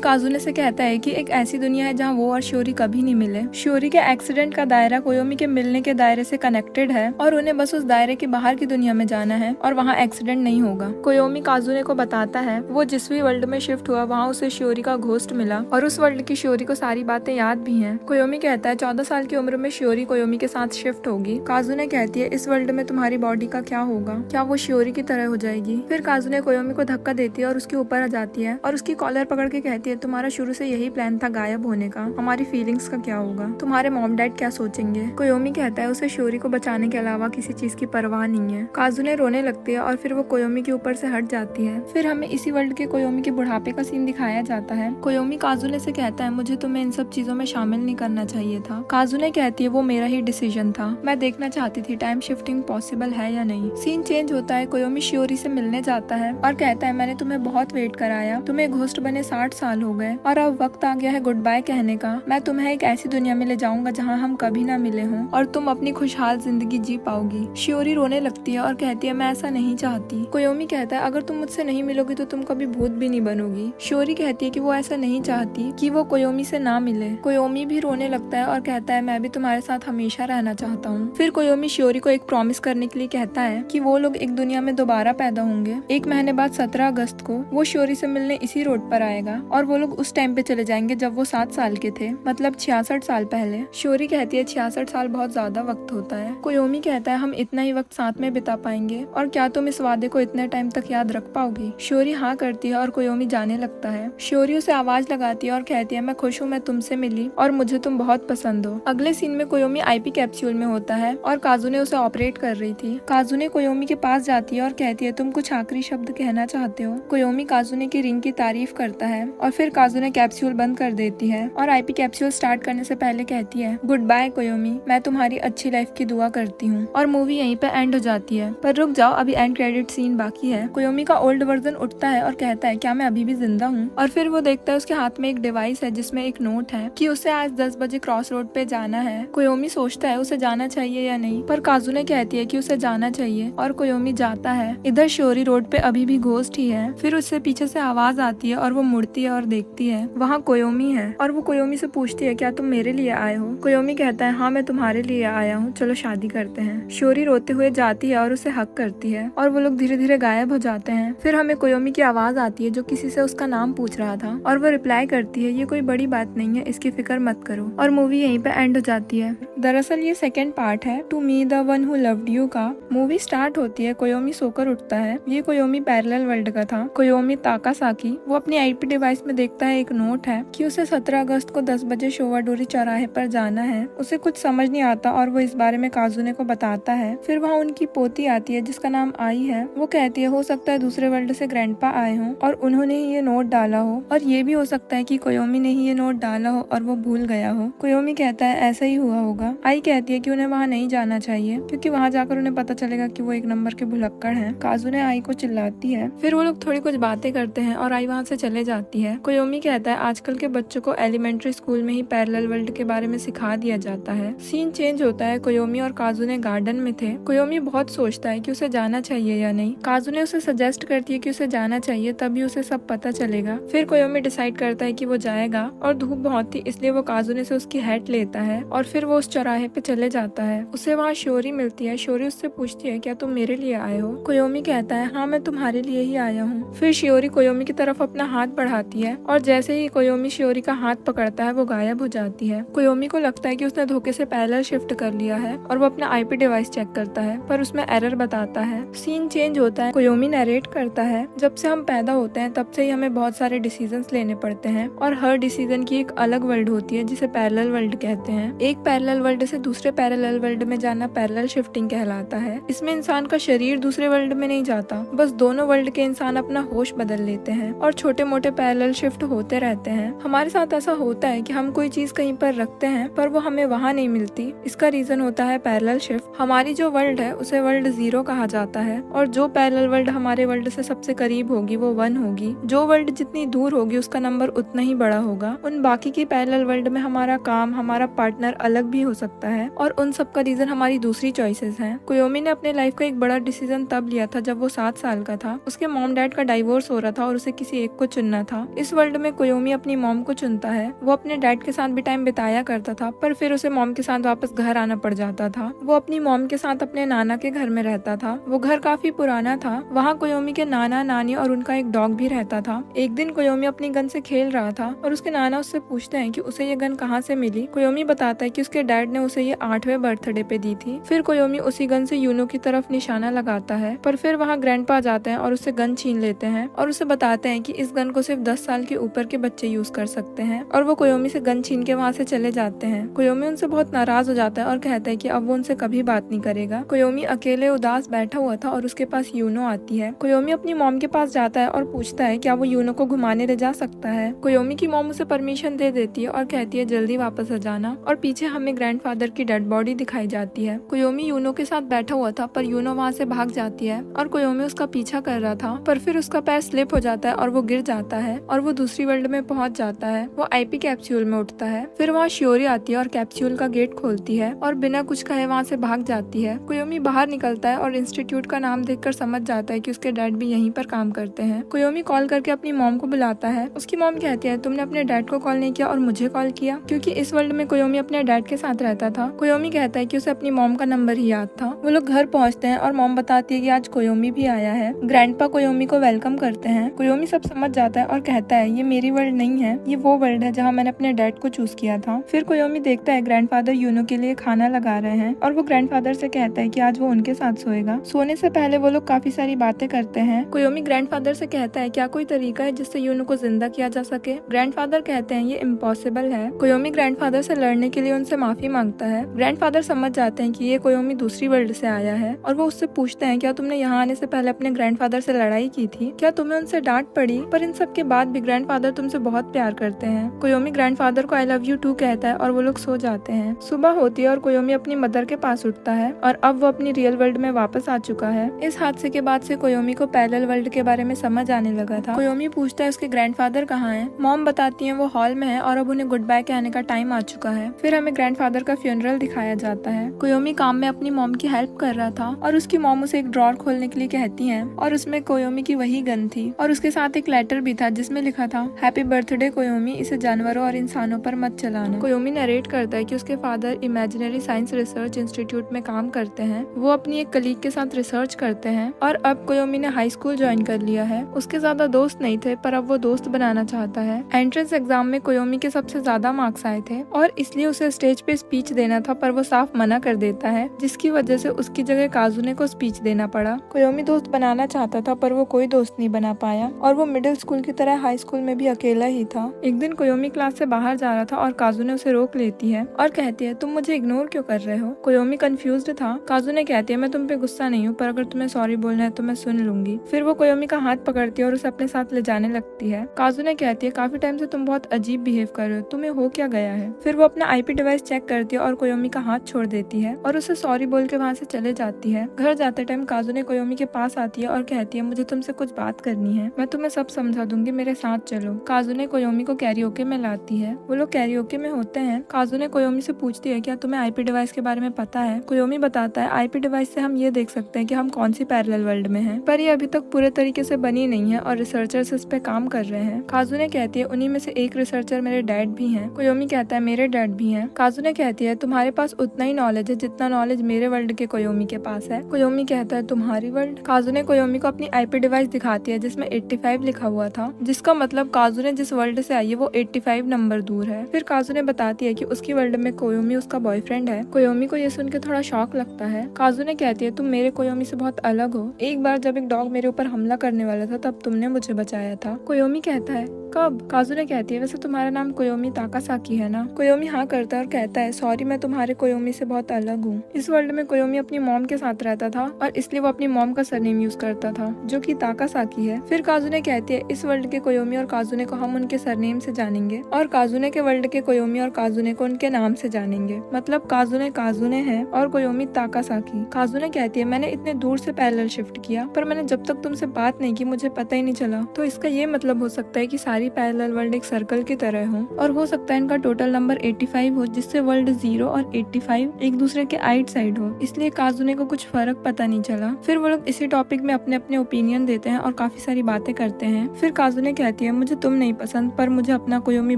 काजुने से कहता है कि एक ऐसी दुनिया है जहाँ वो और शियोरी कभी नहीं मिले। शियोरी के एक्सीडेंट का दायरा कोयोमी के मिलने के दायरे से कनेक्टेड है और उन्हें बस उस दायरे के बाहर की दुनिया में जाना है और वहाँ एक्सीडेंट नहीं होगा। कोयोमी काजुने को बताता है वो जिस भी वर्ल्ड में शिफ्ट हुआ वहाँ उसे शियोरी का घोस्ट मिला और उस वर्ल्ड की शियोरी को सारी बातें याद भी हैं। कोयोमी कहता है 14 साल की उम्र में शियोरी कोयोमी के साथ शिफ्ट होगी। काजुने कहती है इस वर्ल्ड में तुम्हारी बॉडी का क्या होगा, क्या वो शियोरी की तरह हो जाएगी। फिर काजुने कोयोमी को धक्का देती है और उसके ऊपर आ जाती है और उसकी कॉलर पकड़ के कहती है तुम्हारा शुरू से यही प्लान था गायब होने का, हमारी फीलिंग्स का क्या होगा, तुम्हारे मॉम डैड क्या सोचेंगे। कोयोमी कहता है उसे शियोरी को बचाने के अलावा किसी चीज की परवाह नहीं है। काजुने रोने लगती है और फिर वो कोयोमी के ऊपर से हट जाती है। फिर हमें इसी वर्ल्ड के कोयोमी के बुढ़ापे का सीन दिखाया जाता है। कोयोमी काजुने से कहता है मुझे तुम्हें इन सब चीजों में शामिल नहीं करना चाहिए था। काजुने कहती है वो मेरा ही डिसीजन था, मैं देखना चाहती थी टाइम शिफ्टिंग पॉसिबल है या नहीं। सीन चेंज होता है, कोयोमी शियोरी से मिलने जाता है और कहता है मैंने तुम्हें बहुत वेट कराया, तुम्हें घोस्ट बने 60 साल हो गए और अब वक्त आ गया है गुड बाय कहने का। मैं तुम्हें एक ऐसी दुनिया में ले जाऊंगा जहाँ हम कभी ना मिले हों और तुम अपनी खुशहाल जिंदगी जी पाओगी। शियोरी रोने लगती है और कहती है मैं ऐसा नहीं चाहती। कोयोमी कहता है अगर तुम मुझसे नहीं मिलोगी तो तुम कभी भूत भी नहीं बनोगी। शियोरी कहती है कि वो ऐसा नहीं चाहती कि वो कोयोमी से ना मिले। कोयोमी भी रोने लगता है और कहता है मैं भी तुम्हारे साथ हमेशा रहना चाहता हूँ। फिर कोयोमी शियोरी को एक प्रॉमिस करने के लिए कहता है कि वो लोग एक दुनिया में दोबारा पैदा होंगे। 1 महीने बाद 17 अगस्त को वो शियोरी से मिलने इसी रोड पर आएगा और वो लोग उस टाइम पे चले जाएंगे जब वो 7 साल के थे, मतलब 66 साल पहले। शियोरी कहती है 66 साल बहुत ज्यादा वक्त होता है। कोयोमी कहता है हम इतना ही वक्त साथ में बिता पाएंगे और क्या तुम इस वादे को इतने टाइम तक याद रख पाओगी। शियोरी हाँ करती है और कोयोमी जाने लगता है। शियोरी उसे आवाज लगाती है और कहती है मैं खुश हूँ मैं तुमसे मिली और मुझे तुम बहुत पसंद हो। अगले सीन में कोयोमी आईपी कैप्सूल में होता है और काजुने उसे ऑपरेट कर रही थी। काजुने कोयोमी के पास जाती है और कहती है तुम कुछ आखिरी शब्द कहना चाहते हो। कोयोमी काजुने की रिंग की तारीफ करता है और फिर काजुने कैप्सूल बंद कर देती है और आईपी कैप्सूल स्टार्ट करने से पहले कहती है गुड बाय कोयोमी, मैं तुम्हारी अच्छी लाइफ की दुआ करती हूँ। और मूवी यहीं पे एंड हो जाती है। पर रुक जाओ, अभी एंड क्रेडिट सीन बाकी है। कोयोमी का ओल्ड वर्जन उठता है और कहता है क्या मैं अभी भी जिंदा हूँ। और फिर वो देखता है उसके हाथ में एक डिवाइस है जिसमें एक नोट है कि उसे आज 10 बजे क्रॉस रोड पे जाना है। कोयोमी सोचता है उसे जाना चाहिए या नहीं, पर काजुने कहती है कि उसे जाना चाहिए और कोयोमी जाता है। इधर शियोरी रोड पे अभी भी घोस्ट ही है। फिर उससे पीछे से आवाज आती है और वो मुड़ती है और देखती है वहाँ कोयोमी है और वो कोयोमी से पूछती है क्या तुम मेरे लिए आए हो। कोयोमी कहता है हाँ मैं तुम्हारे लिए आया हूँ, चलो शादी करते हैं। शियोरी रोते हुए जाती है और उसे हक करती है और वो लोग धीरे धीरे गायब हो जाते हैं। फिर हमें कोयोमी की आवाज आती है जो किसी से उसका नाम पूछ रहा था और वो रिप्लाई करती है ये कोई बड़ी बात नहीं है, इसकी फिक्र मत करो। और मूवी यहीं पे एंड हो जाती है। दरअसल ये सेकंड पार्ट है to me the one who loved you का। मूवी स्टार्ट होती है, कोयोमी सोकर उठता है। ये कोयोमी पैरेलल वर्ल्ड का था। कोयोमी ताकासाकी वो अपनी आईपी डिवाइस में देखता है एक नोट है कि उसे 17 अगस्त को 10 बजे शोवाडोरी चौराहे पर जाना है। उसे कुछ समझ नहीं आता और वो इस बारे में काजुने को बताता है। फिर वहाँ उनकी पोती आती है जिसका नाम आई है। वो कहती है हो सकता है दूसरे वर्ल्ड से ग्रैंडपा आए हों और उन्होंने ही ये नोट डाला हो और ये भी हो सकता है कि कोयोमी ने ही ये नोट डाला हो और वो भूल गया हो। कोयोमी कहता है ऐसा ही हुआ होगा। आई कहती है कि उन्हें वहाँ नहीं जाना चाहिए क्योंकि वहाँ जाकर उन्हें पता चलेगा कि वो एक नंबर के भुलक्कड़ हैं। काजुने आई को चिल्लाती है। फिर वो लोग थोड़ी कुछ बातें करते हैं और आई वहाँ से चले जाती है। कोयोमी कहता है आजकल के बच्चों को एलिमेंट्री स्कूल में ही पैरेलल वर्ल्ड के बारे में सिखा दिया जाता है। सीन चेंज होता है, कोयोमी और काजुने गार्डन में थे। कोयोमी बहुत सोचता है कि उसे जाना चाहिए या नहीं। काजुने उसे सजेस्ट करती है कि उसे जाना चाहिए, तभी उसे सब पता चलेगा। फिर कोयोमी डिसाइड करता है कि वो जाएगा और धूप बहुत थी इसलिए वो काजुने से उसकी हैट लेता है और फिर वो उस चौराहे पे चले जाता है। उसे वहाँ शियोरी मिलती है। शियोरी उससे पूछती है क्या तुम मेरे लिए आए हो। कोयोमी कहता है हाँ मैं तुम्हारे लिए ही आया हूँ। फिर शियोरी कोयोमी की तरफ अपना हाथ बढ़ाती है और जैसे ही कोयोमी शियोरी का हाथ पकड़ता है वो गायब हो जाती है। कोयोमी को लगता है कि उसने धोखे से पैरेलल शिफ्ट कर लिया है और वो अपना आईपी डिवाइस चेक करता है पर उसमें एरर बताता है। सीन चेंज होता है, कोयोमी नरेट करता है जब से हम पैदा होते हैं तब से ही हमें बहुत सारे डिसीजंस लेने पड़ते हैं और हर डिसीजन की एक अलग वर्ल्ड होती है जिसे पैरेलल वर्ल्ड कहते हैं। एक पैरेलल वर्ल्ड से दूसरे पैरेलल वर्ल्ड में जाना पैरेलल शिफ्टिंग कहलाता है। इसमें इंसान का शरीर दूसरे वर्ल्ड में नहीं जाता, बस दोनों वर्ल्ड के इंसान अपना होश बदल लेते हैं और छोटे मोटे पैरेलल शिफ्ट होते रहते हैं। हमारे साथ ऐसा होता है कि हम कोई चीज कहीं पर रखते हैं पर वो हमें वहाँ नहीं मिलती। इसका रीजन होता है पैरेलल शिफ्ट। हमारी जो वर्ल्ड है उसे वर्ल्ड 0 कहा जाता है और जो पैरेलल वर्ल्ड हमारे वर्ल्ड से सबसे करीब होगी वो 1 होगी। जो वर्ल्ड जितनी दूर होगी उसका नंबर उतना ही बड़ा होगा। उन बाकी की पैरेलल वर्ल्ड में हमारा काम, हमारा पार्टनर अलग भी हो सकता है और उन सब का रीजन हमारी दूसरी चॉइसेस हैं। कोयोमी ने अपने लाइफ का एक बड़ा डिसीजन तब लिया था जब वो 7 साल का था। उसके मॉम डैड का डाइवोर्स हो रहा था और उसे किसी एक को चुनना था। इस वर्ल्ड में कोयोमी अपनी मॉम को चुनता है। वो अपने डैड के साथ भी टाइम बिताया करता था, पर फिर उसे मॉम के साथ वापस घर आना पड़ जाता था। वो अपनी मॉम के साथ अपने नाना के घर में रहता था। वो घर काफी पुराना था। वहाँ कोयोमी के नाना, नानी और उनका एक डॉग भी रहता था। एक दिन कोयोमी अपनी गन से खेल रहा था और उसके नाना उससे पूछते हैं कि उसे ये गन कहाँ से मिली। कोयोमी बताता है कि उसके डैड ने उसे ये 8वें बर्थडे पे दी थी। फिर कोयोमी उसी गन से यूनो की तरफ निशाना लगाता है, पर फिर वहाँ ग्रैंडपा जाते हैं और उससे गन छीन लेते हैं और उसे बताते हैं कि इस गन को सिर्फ 10 साल के ऊपर के बच्चे यूज कर सकते हैं, और वो कोयोमी से गन छीन के वहाँ से चले जाते हैं। कोयोमी उनसे बहुत नाराज हो जाता है और कहता है कि अब वो उनसे कभी बात नहीं करेगा। कोयोमी अकेले उदास बैठा हुआ था और उसके पास यूनो आती है। कोयोमी अपनी मॉम के पास जाता है और पूछता है क्या वो यूनो को घुमाने ले जा सकता है। कोयोमी की मॉम उसे परमिशन दे देती है और कहती है जल्दी वापस आ जाना, और पीछे हमें ग्रैंडफादर की डेड बॉडी दिखाई जाती है। कोयोमी यूनो के साथ बैठा हुआ था, पर यूनो वहाँ से भाग जाती है और कोयोमी उसका पीछा कर रहा था, पर फिर उसका पैर स्लिप हो जाता है और वो गिर जाता है और वो दूसरी वर्ल्ड में पहुंच जाता है। वो आईपी कैप्सूल में उठता है। फिर वहाँ शियोरी आती है और कैप्सूल का गेट खोलती है और बिना कुछ कहे वहाँ से भाग जाती है। कोयोमी बाहर निकलता है और इंस्टीट्यूट का नाम देखकर समझ जाता है कि उसके डैड भी यहीं पर काम करते हैं। कोयोमी कॉल करके अपनी मॉम को बुलाता है। उसकी मॉम कहती है तुमने अपने डैड को कॉल नहीं किया और मुझे कॉल किया, क्योंकि इस वर्ल्ड में कोयोमी अपने डैड के साथ रहता था। कोयोमी कहता है कि उसे अपनी मॉम का नंबर ही याद था। वो लोग घर पहुँचते हैं और मॉम बताती है कि आज कोयोमी भी आया है। ग्रैंडपा कोयोमी को वेलकम करते हैं। कोयोमी सब समझ जाता है और कहता है ये मेरी वर्ल्ड नहीं है, ये वो वर्ल्ड है जहाँ मैंने अपने डैड को चूज किया था। फिर कोयोमी देखता है ग्रैंडफादर यूनो के लिए खाना लगा रहे हैं और वो ग्रैंडफादर से कहता है कि आज वो उनके साथ सोएगा। सोने से पहले वो लोग काफी सारी बातें करते हैं। कोयोमी ग्रैंडफादर से कहता है क्या कोई तरीका है जिससे यूनो को जिंदा किया जा सके। ग्रैंडफादर कहते हैं ये इम्पॉसिबल है। कोयोमी ग्रैंडफादर से लड़ने के लिए उनसे माफी मांगता है। ग्रैंडफादर समझ जाते हैं कि ये कोयोमी दूसरी वर्ल्ड से आया है और वो उससे पूछते हैं क्या तुमने यहाँ आने से पहले अपने ग्रैंडफादर से लड़ाई की थी, क्या तुम्हें उनसे डांट पड़ी। पर इन सब के बाद भी ग्रैंडफादर तुमसे बहुत प्यार करते हैं। कोयोमी ग्रैंडफादर को आई लव यू टू कहता है और वो लोग सो जाते हैं। सुबह होती है और कोयोमी अपनी मदर के पास उठता है और अब वो अपनी रियल वर्ल्ड में वापस आ चुका है। इस हादसे के बाद से कोयोमी को पैरेलल वर्ल्ड के बारे में समझ आने लगा था। कोयोमी पूछता है उसके ग्रैंडफादर कहाँ हैं। मॉम बताती है वो हॉल में है और अब उन्हें गुड बाय कहने का टाइम आ चुका है। फिर हमें ग्रैंडफादर का फ्यूनरल दिखाया जाता है। कोयोमी काम में अपनी मॉम की हेल्प कर रहा था और उसकी मॉम उसे एक ड्रॉर खोलने के लिए कहती है और उसमें कोयोमी की वही गन थी और उसके साथ एक लेटर भी था जिसमें लिखा था हैप्पी बर्थडे कोयोमी, इसे जानवरों और इंसानों पर मत चलाना। कोयोमी नरेट करता है कि उसके father imaginary science research institute में काम करते हैं। वो अपनी एक कलीग के साथ रिसर्च करते हैं और अब कोयोमी ने हाई स्कूल ज्वाइन कर लिया है। उसके ज्यादा दोस्त नहीं थे पर अब वो दोस्त बनाना चाहता है। एंट्रेंस एग्जाम में कोयोमी के सबसे ज्यादा मार्क्स आए थे और इसलिए उसे स्टेज पे स्पीच देना था, पर वो साफ मना कर देता है, जिसकी वजह से उसकी जगह काजुने को स्पीच देना पड़ा। कोयोमी दोस्त बनाना चाहता था पर वो कोई दोस्त नहीं बना पाया और वो मिडिल स्कूल की तरह हाई स्कूल में भी अकेला ही था। एक दिन कोयोमी क्लास से बाहर जा रहा था और काजुने उसे रोक लेती है और कहती है तुम मुझे इग्नोर क्यों कर रहे हो। कोयोमी कंफ्यूज्ड था। काजुने कहती है मैं तुम पे गुस्सा नहीं हूँ, पर अगर तुम्हें सॉरी बोलना है तो मैं सुन लूंगी। फिर वो कोयोमी का हाथ पकड़ती है और उसे अपने साथ ले जाने लगती है। काजुने कहती है काफी टाइम से तुम बहुत अजीब बिहेव कर रहे हो, तुम्हें हो क्या गया है। फिर वो अपना आईपी डिवाइस चेक करती है और कोयोमी का हाथ छोड़ देती है और उसे सॉरी बोल के वहाँ से चले जाती है। घर जाते टाइम काजुने कोयोमी के पास आती है और कहती है मुझे तुमसे कुछ बात करनी है, मैं तुम्हें सब समझा दूंगी, मेरे साथ चलो। काजुने कोयोमी को कैरियोके में लाती है। वो लोग कैरियोके में होते हैं। काजुने कोयोमी से पूछती है क्या तुम्हें आईपी डिवाइस के बारे में पता है। कोयोमी बताता है आईपी डिवाइस से हम ये देख सकते हैं कि हम कौन सी पैरेलल वर्ल्ड में हैं, पर ये अभी तक पूरे तरीके से बनी नहीं है और रिसर्चर्स इस पे काम कर रहे हैं। काजुने कहती है उन्हीं में से एक रिसर्चर मेरे डैड भी हैं। कोयोमी कहता है मेरे डैड भी हैं। काजुने कहती है तुम्हारे पास उतना ही नॉलेज है जितना नॉलेज मेरे वर्ल्ड के कोयोमी के पास है। कोयोमी कहता है तुम्हारी वर्ल्ड। काजुने कोयोमी को अपनी आईपी डिवाइस दिखाती है जिसमें 85 लिखा हुआ था, जिसका मतलब काजुने जिस वर्ल्ड से आई है वो 85 नंबर दूर है। फिर काजुने बताती है कि उसकी वर्ल्ड में कोयोमी उसका बॉयफ्रेंड है। कोयोमी को ये सुन के थोड़ा शॉक लगता है। काजुने कहती है तुम मेरे कोयोमी से बहुत अलग हो। एक बार जब एक डॉग मेरे ऊपर हमला करने वाला था तब तुमने मुझे बचाया था। कोयोमी कहता है कब। काजुने कहती है वैसे तुम्हारा नाम कोयोमी ताकासाकी है ना। कोयोमी हाँ करता है और कहता है सॉरी मैं तुम्हारे कोयोमी से बहुत अलग हूँ। इस वर्ल्ड में कोयोमी अपनी मॉम के साथ रहता था और इसलिए वो अपनी मॉम का सरनेम यूज करता था जो कि ताकासाकी है। फिर काजुने कहती है इस वर्ल्ड के कोयोमी और काजुने को हम उनके सरनेम से जानेंगे और काजुने के वर्ल्ड के कोयोमी और काजुने को उनके नाम से जानेंगे, मतलब काजुने काजुने है और कोयोमी ताकासाकी। काजुने कहती है मैंने इतने दूर से पैरेलल शिफ्ट किया पर मैंने जब तक तुमसे बात नहीं की मुझे पता ही नहीं चला, तो इसका ये मतलब हो सकता है कि सारी पैरेलल वर्ल्ड एक सर्कल की तरह हो और हो सकता है इनका टोटल नंबर 85 हो, जिससे वर्ल्ड 0 और 85 एक दूसरे के आइट साइड हो, इसलिए काजुने को कुछ फर्क पता नहीं चला। फिर वो लोग इसी टॉपिक में अपने अपने ओपिनियन देते हैं और काफी सारी बातें करते हैं। फिर काजुने कहती है मुझे तुम नहीं पसंद पर मुझे अपना कोयोमी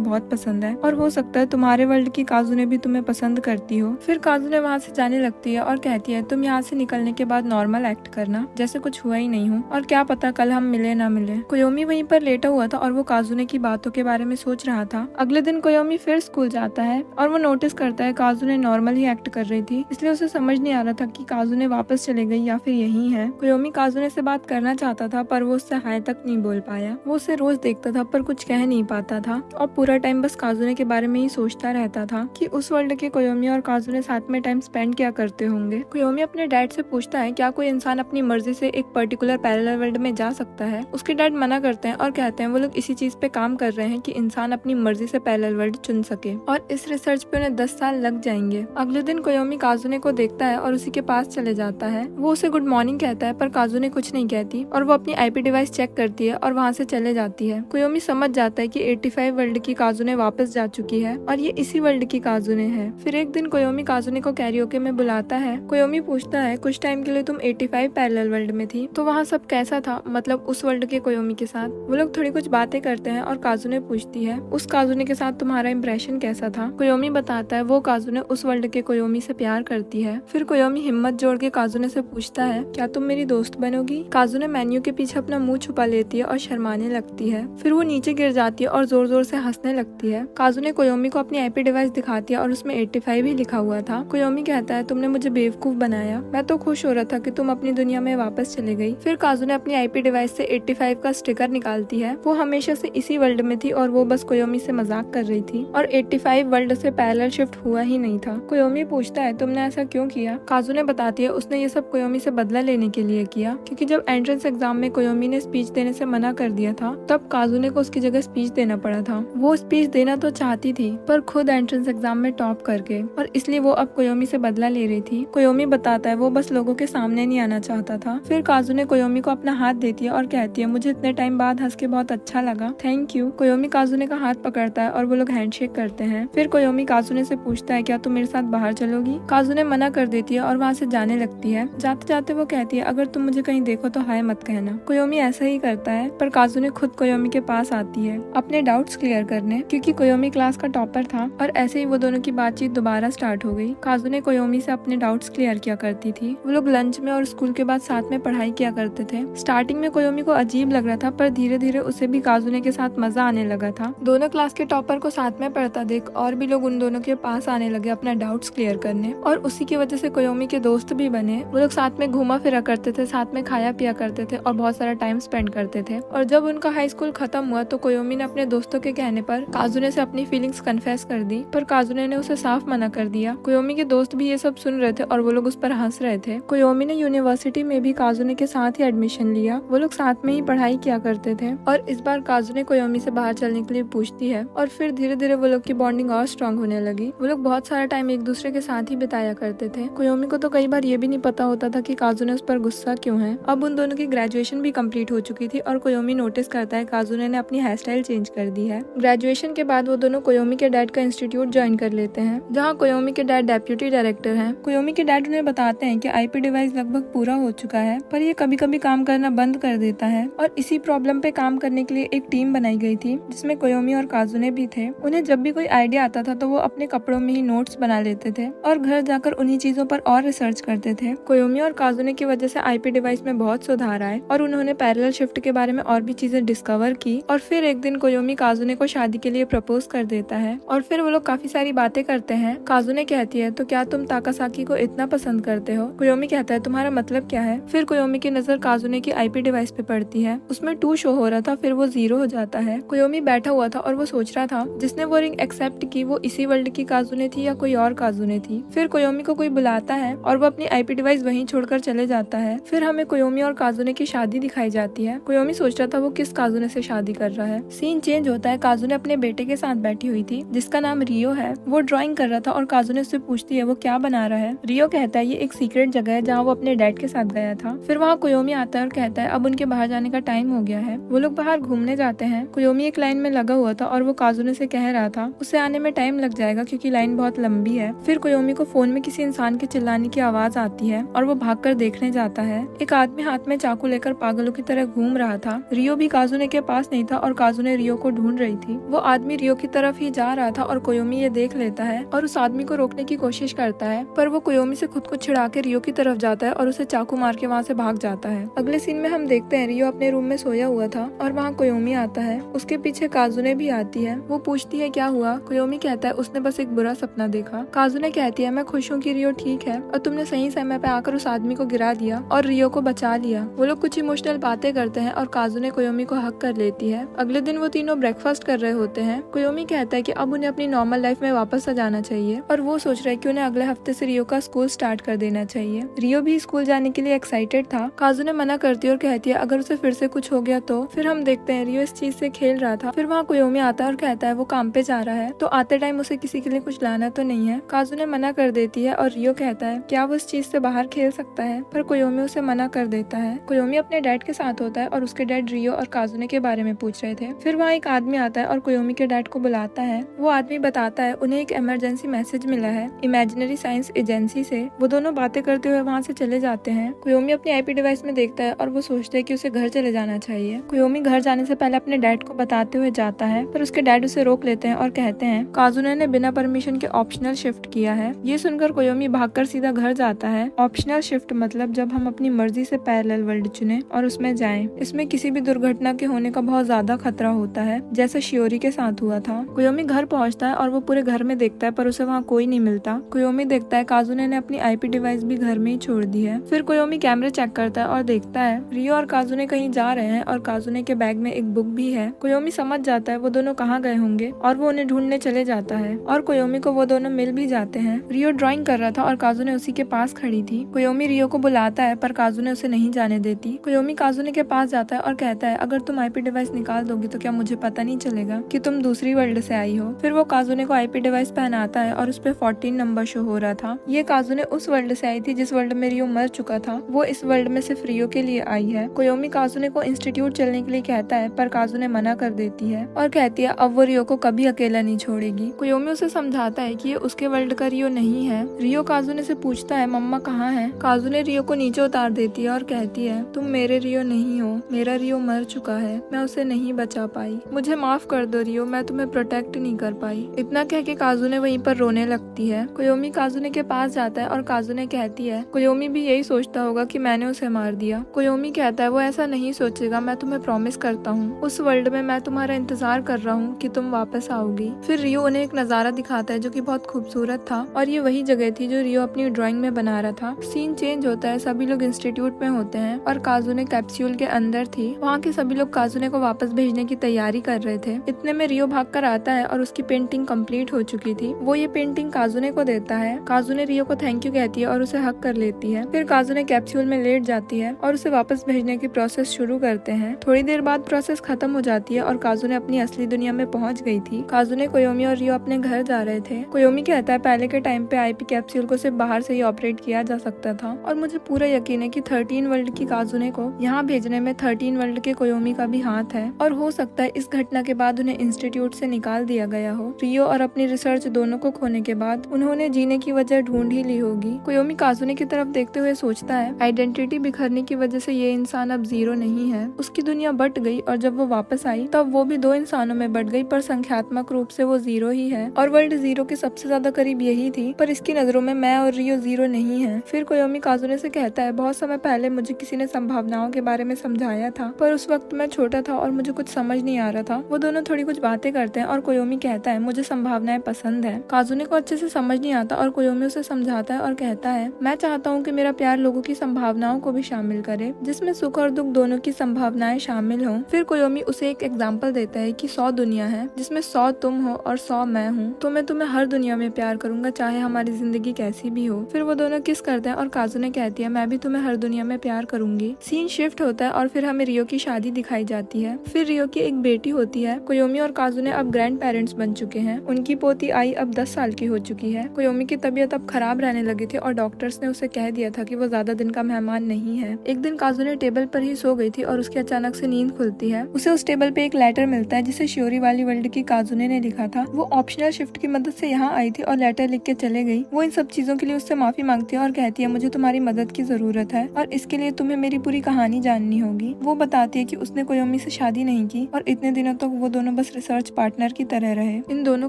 बहुत पसंद है और हो सकता है तुम्हारे वर्ल्ड की काजुने भी तुम्हें पसंद करती हो। फिर काजुने वहाँ से जाने लगती है और कहती है तुम यहाँ से निकलने के बाद नॉर्मल एक्ट करना जैसे कुछ हुआ ही नहीं हो और क्या पता कल हम मिले ना मिले। कोयोमी वहीं पर लेटा हुआ था और वो काजुने की बातों के बारे में सोच रहा था। अगले दिन कोयोमी फिर स्कूल जाता है और वो नोटिस करता है काजुने नॉर्मल ही एक्ट कर रही थी, इसलिए उसे समझ नहीं आ रहा था कि काजुने वापस चले गई या फिर यही है। कोयोमी काजुने से बात करना चाहता था पर वो उससे हाय तक नहीं बोल पाया। वो उसे रोज देखता था पर कुछ कह नहीं पाता था और पूरा टाइम बस काजुने के बारे में ही सोचता रहता था कि उस वर्ल्ड के कोयोमी और काजुने साथ में टाइम स्पेंड क्या करते होंगे। कोयोमी अपने डैड से पूछता है क्या कोई इंसान अपनी मर्जी से एक पर्टिकुलर पैरेलल वर्ल्ड में जा सकता है। उसके डैड मना करते हैं और कहते हैं वो लोग इसी चीज पे काम कर रहे हैं कि इंसान अपनी मर्जी से पैरेलल वर्ल्ड चुन सके और इस रिसर्च पे उन्हें 10 साल लग जाएंगे। अगले दिन कोयोमी काजुने को देखता है और उसी के पास चले जाता है। वो उसे गुड मॉर्निंग कहता है पर काजुने कुछ नहीं कहती और वो अपनी आईपी डिवाइस चेक करती है और वहाँ से चले जाती है। कोयोमी समझ जाता है कि 85 वर्ल्ड की काजुने वापस जा चुकी है और ये इसी वर्ल्ड की काजुने है। फिर एक दिन कोयोमी काजुने को कैरियोके में बुलाता है। कोयोमी पूछता है कुछ टाइम के लिए तुम 85 पैरेलल वर्ल्ड में थी तो वहाँ सब कैसा था, मतलब उस वर्ल्ड के कोयोमी के साथ। वो लोग थोड़ी कुछ बातें करते हैं और काजुने पूछती है उस काजुने के साथ तुम्हारा इंप्रेशन कैसा था। कोयोमी बताता है वो काजुने उस वर्ल्ड के कोयोमी से प्यार करती है। फिर कोयोमी हिम्मत जोड़ के काजुने से पूछता है क्या तुम मेरी दोस्त बनोगी। काजुने मेन्यू के पीछे अपना मुंह छुपा लेती है और शर्माने लगती है। फिर वो नीचे गिर जाती है और जोर जोर से हंसने लगती है। काजुने कोयोमी को अपनी आईपी डिवाइस दिखाती है और उसमें 85 ही लिखा हुआ था। कोयोमी कहता है तुमने मुझे बेवकूफ बनाया, मैं तो खुश हो रहा था कि तुम अपनी दुनिया में वापस चले गई। फिर काजुने अपनी आईपी डिवाइस से 85 का स्टिकर निकालती है। वो हमेशा से इसी वर्ल्ड में थी और वो बस कोयोमी से मजाक कर रही थी और 85 वर्ल्ड से पैरेलल शिफ्ट हुआ ही नहीं था। कोयोमी पूछता है तुमने ऐसा क्यों किया। काजुने बताती है उसने ये सब कोयोमी से बदला लेने के लिए किया क्योंकि जब एंट्रेंस एग्जाम में कोयोमी ने स्पीच देने से मना कर दिया था तब काजुने को उसकी जगह स्पीच देना पड़ा था। वो स्पीच देना तो चाहती थी पर खुद एंट्रेंस एग्जाम में टॉप करके, और इसलिए वो अब कोयोमी से बदला ले रही थी। कोयोमी बताता है वो बस लोगों के सामने नहीं आना चाहता था। फिर काजुने कोयोमी को अपना हाथ देती है और कहती है मुझे इतने टाइम बाद हंस के बहुत अच्छा लगा, थैंक यू। कोयोमी काजुने का हाथ पकड़ता है और वो लोग हैंडशेक करते हैं। फिर कोयोमी काजुने से पूछता है क्या तुम मेरे साथ बाहर चलोगी। काजुने मना कर देती है और वहाँ से जाने लगती है। जाते जाते वो कहती है अगर तुम मुझे कहीं देखो तो हाय मत कहना। कोयोमी ऐसा ही करता है पर काजुने खुद कोयोमी के पास आती है अपने डाउट्स क्लियर करने क्योंकि कोयोमी क्लास का टॉपर था और ऐसे ही वो दोनों की बातचीत दोबारा स्टार्ट हो गई। काजुने कोयोमी से अपने डाउट्स क्लियर किया करती थी। वो लोग लंच में और स्कूल के बाद साथ में पढ़ाई किया करते थे। स्टार्टिंग में कोयोमी को अजीब लग रहा था पर धीरे धीरे उसे भी काजुने के साथ मजा आने लगा था। दोनों क्लास के टॉपर को साथ में पढ़ता देख और भी लोग उन दोनों के पास आने लगे अपना डाउट्स क्लियर करने और उसी की वजह से कोयोमी के दोस्त भी बने। वो लोग साथ में घूमा फिरा करते थे, साथ में खाया पिया करते थे और बहुत सारा टाइम स्पेंड करते थे। और जब उनका हाई स्कूल खत्म हुआ तो कोयोमी ने अपने दोस्तों के कहने पर काजुने से अपनी फीलिंग्स कन्फेस कर दी पर काजुने ने उसे साफ मना कर दिया। कोयोमी के दोस्त भी ये सब सुन रहे थे और वो लोग उस पर हंस रहे थे। कोयोमी ने यूनिवर्सिटी में भी काजुने के साथ ही एडमिशन लिया। वो लोग साथ में ही पढ़ाई किया करते थे और इस बार काजुने कोयोमी से बाहर चलने के लिए पूछती है और फिर धीरे धीरे वो लोग की बॉन्डिंग और स्ट्रॉन्ग होने लगी। वो लोग बहुत सारा टाइम एक दूसरे के साथ ही बिताया करते थे। कोयोमी को तो कई बार ये भी नहीं पता होता था कि काजुने उस पर गुस्सा क्यों है। अब उन दोनों की ग्रेजुएशन भी कंप्लीट हो चुकी थी और कोयोमी नोटिस करता है काजुने ने अपनी हेयर स्टाइल चेंज कर दी है। ग्रेजुएशन के बाद वो दोनों कोयोमी के डैड का इंस्टीट्यूट ज्वाइन कर लेते हैं जहाँ कोयोमी के डैड डेप्यूटी डायरेक्टर हैं। कोयोमी के डैड उन्हें बताते हैं कि आईपी डिवाइस लगभग पूरा हो चुका है पर ये कभी कभी काम करना बंद कर देता है और इसी प्रॉब्लम पे काम करने के लिए एक टीम बनाई गई थी जिसमें कोयोमी और काजुने भी थे। उन्हें जब भी कोई आइडिया आता था तो वो अपने कपड़ों में ही नोट्स बना लेते थे और घर जाकर उन्हीं चीजों पर और रिसर्च करते थे। कोयोमी और काजुने की वजह से आईपी डिवाइस में बहुत सुधार आए और उन्होंने पैरेलल शिफ्ट के बारे में और भी चीजें डिस्कवर की। और फिर एक दिन कोयोमी काजुने को शादी के लिए प्रपोज कर देता है और फिर वो लोग काफी सारी बातें करते हैं। काजुने कहती है तो क्या तुम ताकासाकी को इतना पसंद करते हो। कोयोमी कहता है तुम्हारा मतलब क्या है। फिर कोयोमी की नजर काजुने की आईपी डिवाइस पे पड़ती है। उसमें 2 शो हो रहा था फिर वो 0 हो जाता है। कोयोमी बैठा हुआ था और वो सोच रहा था जिसने वो रिंग एक्सेप्ट की वो इसी वर्ल्ड की काजुने थी या कोई और काजुने थी। फिर कोयोमी को कोई बुलाता है और वो अपनी आईपी डिवाइस वहीं छोड़कर चले जाता है। फिर हमें कोयोमी और काजुने की शादी दिखाई जाती है। कोयोमी सोच रहा था वो किस काजुने से शादी कर रहा है। सीन चेंज होता है। काजुने अपने बेटे के साथ बैठी हुई थी जिसका नाम रियो है। वो ड्राइंग कर रहा था और काजुने उससे पूछती है वो क्या बना रहा है। रियो कहता है ये एक सीक्रेट जगह है जहाँ वो अपने डैड के साथ गया था। फिर वहाँ कोयोमी आता है और कहता है अब उनके बाहर जाने का टाइम हो गया है। वो लोग बाहर घूमने जाते हैं। कोयोमी एक लाइन में लगा हुआ था और वो काजुने से कह रहा था उसे आने में टाइम लग जाएगा क्योंकि लाइन बहुत लंबी है। फिर कोयोमी को फोन में किसी इंसान के चिल्लाने की आवाज आती है और वो भागकर देखने जाता है है। एक आदमी हाथ में चाकू लेकर पागलों की तरह घूम रहा था। रियो भी काजुने के पास नहीं था और काजुने रियो को ढूंढ रही थी। वो आदमी रियो की तरफ ही जा रहा था और कोयोमी ये देख लेता है और उस आदमी को रोकने की कोशिश करता है, पर वो कोयोमी से खुद को छिड़ा के रियो की तरफ जाता है और उसे चाकू मार के वहाँ से भाग जाता है। अगले सीन में हम देखते हैं रियो अपने रूम में सोया हुआ था और वहाँ कोयोमी आता है। उसके पीछे काजुने भी आती है। वो पूछती है क्या हुआ। कोयोमी कहता है उसने बस एक बुरा सपना देखा। काजुने कहती है मैं खुश हूँ कि रियो ठीक है और तुमने सही समय पे आकर उस आदमी को गिरा दिया और रियो को बचा लिया। वो लोग कुछ इमोशनल बातें करते हैं और काजुने कोयोमी को हक कर लेती है। अगले दिन वो तीनों ब्रेकफास्ट कर रहे होते हैं। कोयोमी कहता है कि अब उन्हें अपनी नॉर्मल लाइफ में वापस आ जाना चाहिए और वो सोच रहा है कि उन्हें अगले हफ्ते से रियो का स्कूल स्टार्ट कर देना चाहिए। रियो भी स्कूल जाने के लिए एक्साइटेड था। काजुने मना करती है और कहती है अगर उसे फिर से कुछ हो गया तो। फिर हम देखते हैं रियो इस चीज से खेल रहा था। फिर वहाँ कोयोमी आता है और कहता है वो काम पे जा रहा है तो आते टाइम उसे किसी के लिए कुछ लाना तो नहीं है। काजुने मना कर देती है और रियो कहता है क्या वो इस चीज से बाहर खेल सकता है, पर कोयोमी उसे मना कर देता है। कोयोमी अपने डैड के साथ होता है और उसके डैड रियो और काजुने के बारे में पूछ रहे थे। फिर वहाँ एक आदमी आता है और कोयोमी के डैड को बुलाता है। वो आदमी बताता है उन्हें एक इमरजेंसी मैसेज मिला है इमेजिनरी साइंस एजेंसी से। वो दोनों बातें करते हुए वहाँ से चले जाते हैं। कोयोमी अपनी आईपी डिवाइस में देखता है और वो सोचता है कि उसे घर चले जाना चाहिए। कोयोमी घर जाने से पहले अपने डैड को बताते हुए जाता है, पर उसके डैड उसे रोक लेते हैं और कहते हैं काजुने ने बिना परमिशन के ऑप्शनल शिफ्ट किया है। ये सुनकर कोयोमी भागकर सीधा घर जाता है। ऑप्शनल शिफ्ट मतलब जब हम अपनी मर्जी से पैरेलल वर्ल्ड चुने और उसमें जाएं। इसमें किसी भी दुर्घटना के होने का बहुत ज्यादा खतरा होता है, जैसा शियोरी के साथ हुआ था। कोयोमी घर पहुंचता है और वो पूरे घर में देखता है पर उसे वहाँ कोई नहीं मिलता। कोयोमी देखता है काजुने ने अपनी आईपी डिवाइस भी घर में ही छोड़ दी है। फिर कोयोमी कैमरे चेक करता है और देखता है रियो और काजुने कहीं जा रहे हैं और काजुने के बैग में एक बुक भी है। कोयोमी समझ जाता है वो दोनों कहाँ गए होंगे और वो उन्हें ढूंढने चले जाता है और कोयोमी को वो दोनों मिल भी जाते हैं। रियो ड्राइंग कर रहा था और काजुने उसी के पास खड़ी थी। कोयोमी रियो को बुलाता है पर काजुने उसे नहीं जाने देती। कोयोमी काजुने के पास जाता है और कहता है अगर तुम आईपी डिवाइस निकाल दोगी तो क्या मुझे पता नहीं चलेगा कि तुम दूसरी वर्ल्ड से आई हो। फिर वो काजुने को आईपी डिवाइस पहनाता है और उस पे 14 नंबर शो हो रहा था। ये काजुने उस वर्ल्ड से आई थी जिस वर्ल्ड में रियो मर चुका था। वो इस वर्ल्ड में सिर्फ रियो के लिए आई है। कोयोमी काजुने को इंस्टीट्यूट चलने के लिए कहता है पर काजुने मना कर देती है और कहती है अब वो रियो को कभी अकेला नहीं छोड़ेगी। कोयोमी उसे समझाता है कि ये उसके वर्ल्ड का रियो नहीं है। रियो काजुने से पूछता है मम्मा कहाँ है। काजुने रियो को नीचे उतार देती है और कहती है तुम मेरे रियो नहीं हो, मेरा रियो मर चुका है, मैं उसे नहीं बचा पाई, मुझे माफ कर दो रियो, मैं तुम्हें प्रोटेक्ट नहीं कर पाई। इतना कह के काजुने वहीं पर रोने लगती है। कोयोमी काजुने के पास जाता है और काजुने कहती है कोयोमी भी यही सोचता होगा कि मैंने उसे मार दिया। कोयोमी कहता है वो ऐसा नहीं सोचेगा, मैं तुम्हें प्रॉमिस करता हूँ उस वर्ल्ड में मैं तुम्हारा इंतजार कर रहा हूँ कि तुम वापस आओगी। फिर रियो उन्हें एक नजारा दिखाता है जो कि बहुत खूबसूरत था और ये वही जगह थी जो रियो अपनी ड्राइंग में बना रहा था। सीन चेंज होता है, सभी लोग इंस्टीट्यूट में होते हैं और काजुने कैप्सूल के अंदर थी। वहाँ के सभी लोग काजुने को वापस भेजने की तैयारी कर रहे थे। इतने में रियो भागकर आता है और उसकी पेंटिंग कंप्लीट हो चुकी थी। वो ये पेंटिंग काजुने को देता है। काजुने रियो को थैंक यू कहती है और उसे हक कर लेती है। फिर काजुने कैप्सूल में लेट जाती है और उसे वापस भेजने की प्रोसेस शुरू करते हैं। थोड़ी देर बाद प्रोसेस खत्म हो जाती है और काजुने अपनी असली दुनिया में पहुंच गई थी। काजुने, कोयोमी और रियो अपने घर जा रहे थे। कोयोमी कहता है पहले के टाइम पे आईपी कैप्सूल को सिर्फ बाहर से ही ऑपरेट किया जा सकता था और मुझे पूरा यकीन है कि 13 वर्ल्ड की काजुने को यहाँ भेजने में 13 वर्ल्ड के कोयोमी का भी हाथ है और हो सकता है इस घटना के बाद उन्हें इंस्टीट्यूट से निकाल दिया गया हो। रियो और अपनी रिसर्च दोनों को खोने के बाद उन्होंने जीने की वजह ढूंढ ही ली होगी। कोयोमी काजुने की तरफ देखते हुए सोचता है आइडेंटिटी बिखरने की वजह से ये इंसान अब जीरो नहीं है। उसकी दुनिया बट गई और जब वो वापस आई तब वो भी 2 इंसानों में बट गई, पर संख्यात्मक रूप से वो जीरो ही है और वर्ल्ड जीरो के सबसे ज्यादा करीब यही थी, पर इसकी नजरों में मैं और रियो जीरो नहीं है। फिर कोयोमी काजुने से कहता है बहुत समय पहले मुझे किसी ने संभावनाओं के बारे में समझाया था, पर उस वक्त मैं छोटा था और मुझे कुछ समझ नहीं आ रहा था। वो दोनों थोड़ी कुछ बातें करते हैं और कोयोमी कहता है मुझे संभावनाएं पसंद है। काजुने को अच्छे से समझ नहीं आता और कोयोमी उसे समझाता है और कहता है मैं चाहता हूँ कि मेरा प्यार लोगों की संभावनाओं को भी शामिल करे, जिसमें सुख और दुख दोनों की संभावनाएं शामिल हों। फिर कोयोमी उसे एक एग्जाम्पल देता है कि 100 दुनिया है जिसमें 100 तुम हो और 100 मैं हूँ, तो मैं तुम्हें हर दुनिया में प्यार करूंगा चाहे हमारी जिंदगी कैसी भी हो। फिर वो दोनों किस करते हैं और काजुने कहती है मैं भी तुम्हें हर दुनिया में प्यार करूंगी। सीन शिफ्ट होता है और फिर हमें रियो की शादी दिखाई जाती है। फिर रियो की एक बेटी होती है। कोयोमी और काजुने अब ग्रैंड पेरेंट्स बन चुके हैं। उनकी पोती आई अब 10 साल की हो चुकी है। कोयोमी की तबीयत अब खराब रहने लगी थी और डॉक्टर्स ने उसे कह दिया था कि वो ज्यादा दिन का मेहमान नहीं है। एक दिन काजुने टेबल पर ही सो गई थी और उसकी अचानक से नींद खुलती है। उसे उस टेबल पे एक लेटर मिलता है जिसे शियोरी वाली वर्ल्ड की काजुने ने लिखा था। वो ऑप्शनल शिफ्ट की मदद से यहाँ आई थी और लेटर लिख के चले गई। वो इन सब चीजों के लिए उससे माफी मांगती है और कहती है मुझे तुम्हारी मदद की जरूरत जरूरत है और इसके लिए तुम्हें मेरी पूरी कहानी जाननी होगी। वो बताती है कि उसने कोयोमी से शादी नहीं की और इतने दिनों तक वो दोनों बस रिसर्च पार्टनर की तरह रहे। इन दोनों